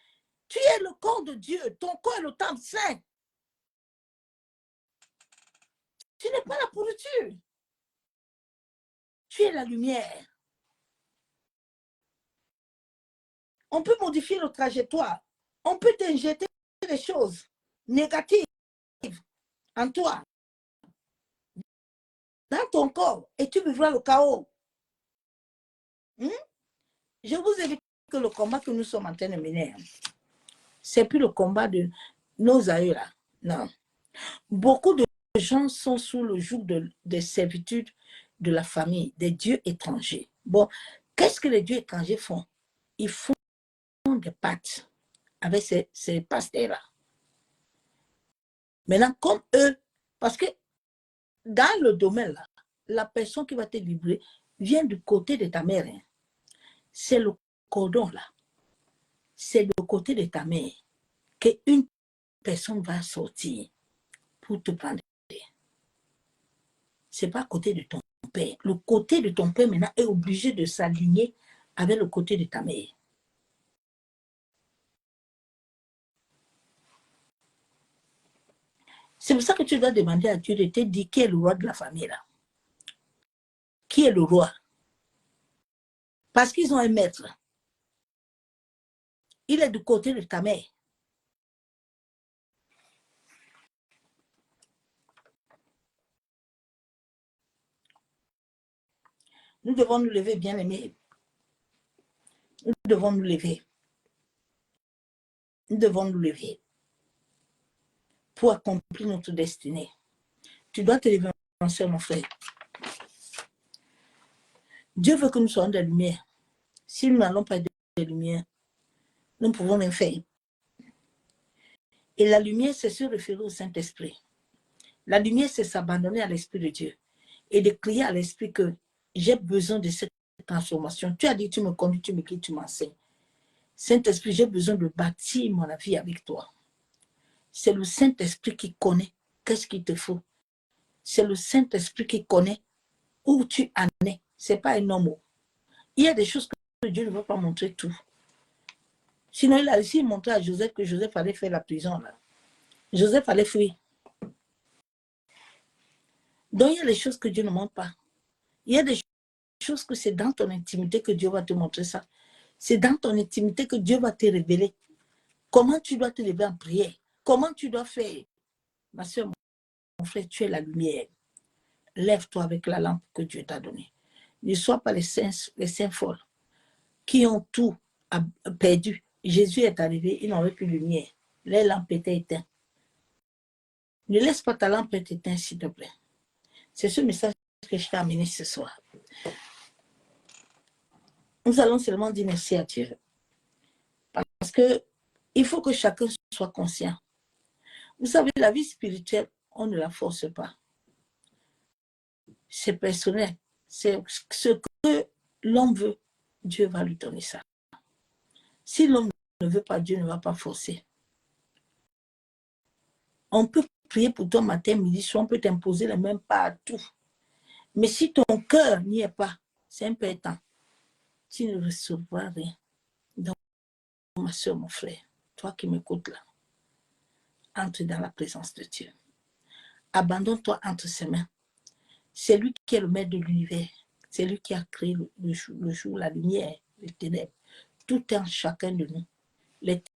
Tu es le corps de Dieu. Ton corps est le temple saint. Tu n'es pas la pourriture. Tu es la lumière. On peut modifier notre trajectoire. On peut t'injecter des choses négatives en toi, dans ton corps, et tu vivras le chaos. Je vous ai dit que le combat que nous sommes en train de mener, c'est plus le combat de nos aïeux là. Non. Beaucoup de gens sont sous le joug des servitudes de la famille, des dieux étrangers. Bon, qu'est-ce que les dieux étrangers font? Ils font des pactes avec ces pasteurs-là. Maintenant, comme eux, parce que dans le domaine là, la personne qui va te livrer vient du côté de ta mère. Hein. C'est le cordon là. C'est le côté de ta mère qu'une personne va sortir pour te prendre. Ce n'est pas à côté de ton père. Le côté de ton père maintenant est obligé de s'aligner avec le côté de ta mère. C'est pour ça que tu dois demander à Dieu de te dire qui est le roi de la famille là. Qui est le roi? Parce qu'ils ont un maître. Il est du côté de ta mère. Nous devons nous lever, bien-aimés. Nous devons nous lever. Nous devons nous lever pour accomplir notre destinée. Tu dois te lever, mon soeur, mon frère. Dieu veut que nous soyons de la lumière. Si nous n'allons pas de la lumière, nous ne pouvons rien faire. Et la lumière, c'est se référer au Saint-Esprit. La lumière, c'est s'abandonner à l'Esprit de Dieu et de crier à l'Esprit que j'ai besoin de cette transformation. Tu as dit, tu me conduis, tu me guides, tu m'enseignes. Saint-Esprit, j'ai besoin de bâtir mon vie avec toi. C'est le Saint-Esprit qui connaît qu'est-ce qu'il te faut. C'est le Saint-Esprit qui connaît où tu en es. Ce n'est pas un homme. Il y a des choses que Dieu ne veut pas montrer tout. Sinon, il a réussi à montrer à Joseph que Joseph allait faire la prison. Là. Joseph allait fuir. Donc, il y a des choses que Dieu ne montre pas. Il y a des choses que c'est dans ton intimité que Dieu va te montrer ça. C'est dans ton intimité que Dieu va te révéler. Comment tu dois te lever en prière. Comment tu dois faire. Ma soeur, mon frère, tu es la lumière. Lève-toi avec la lampe que Dieu t'a donnée. Ne sois pas les saints folles qui ont tout perdu. Jésus est arrivé, il n'avait plus de lumière. Les lampes étaient éteintes. Ne laisse pas ta lampe être éteinte, s'il te plaît. C'est ce message que je t'ai amené ce soir. Nous allons seulement dire merci à Dieu. Parce qu'il faut que chacun soit conscient. Vous savez, la vie spirituelle, on ne la force pas. C'est personnel. C'est ce que l'homme veut, Dieu va lui donner ça. Si l'homme ne veut pas, Dieu ne va pas forcer. On peut prier pour toi matin, midi, soir, on peut t'imposer les mêmes pas à tout. Mais si ton cœur n'y est pas, c'est un peu éteint. Tu ne recevras rien. Donc, ma soeur, mon frère, toi qui m'écoutes là, entre dans la présence de Dieu. Abandonne-toi entre ses mains. C'est lui qui est le maître de l'univers. C'est lui qui a créé le jour, la lumière, les ténèbres. Tout est en chacun de nous. Les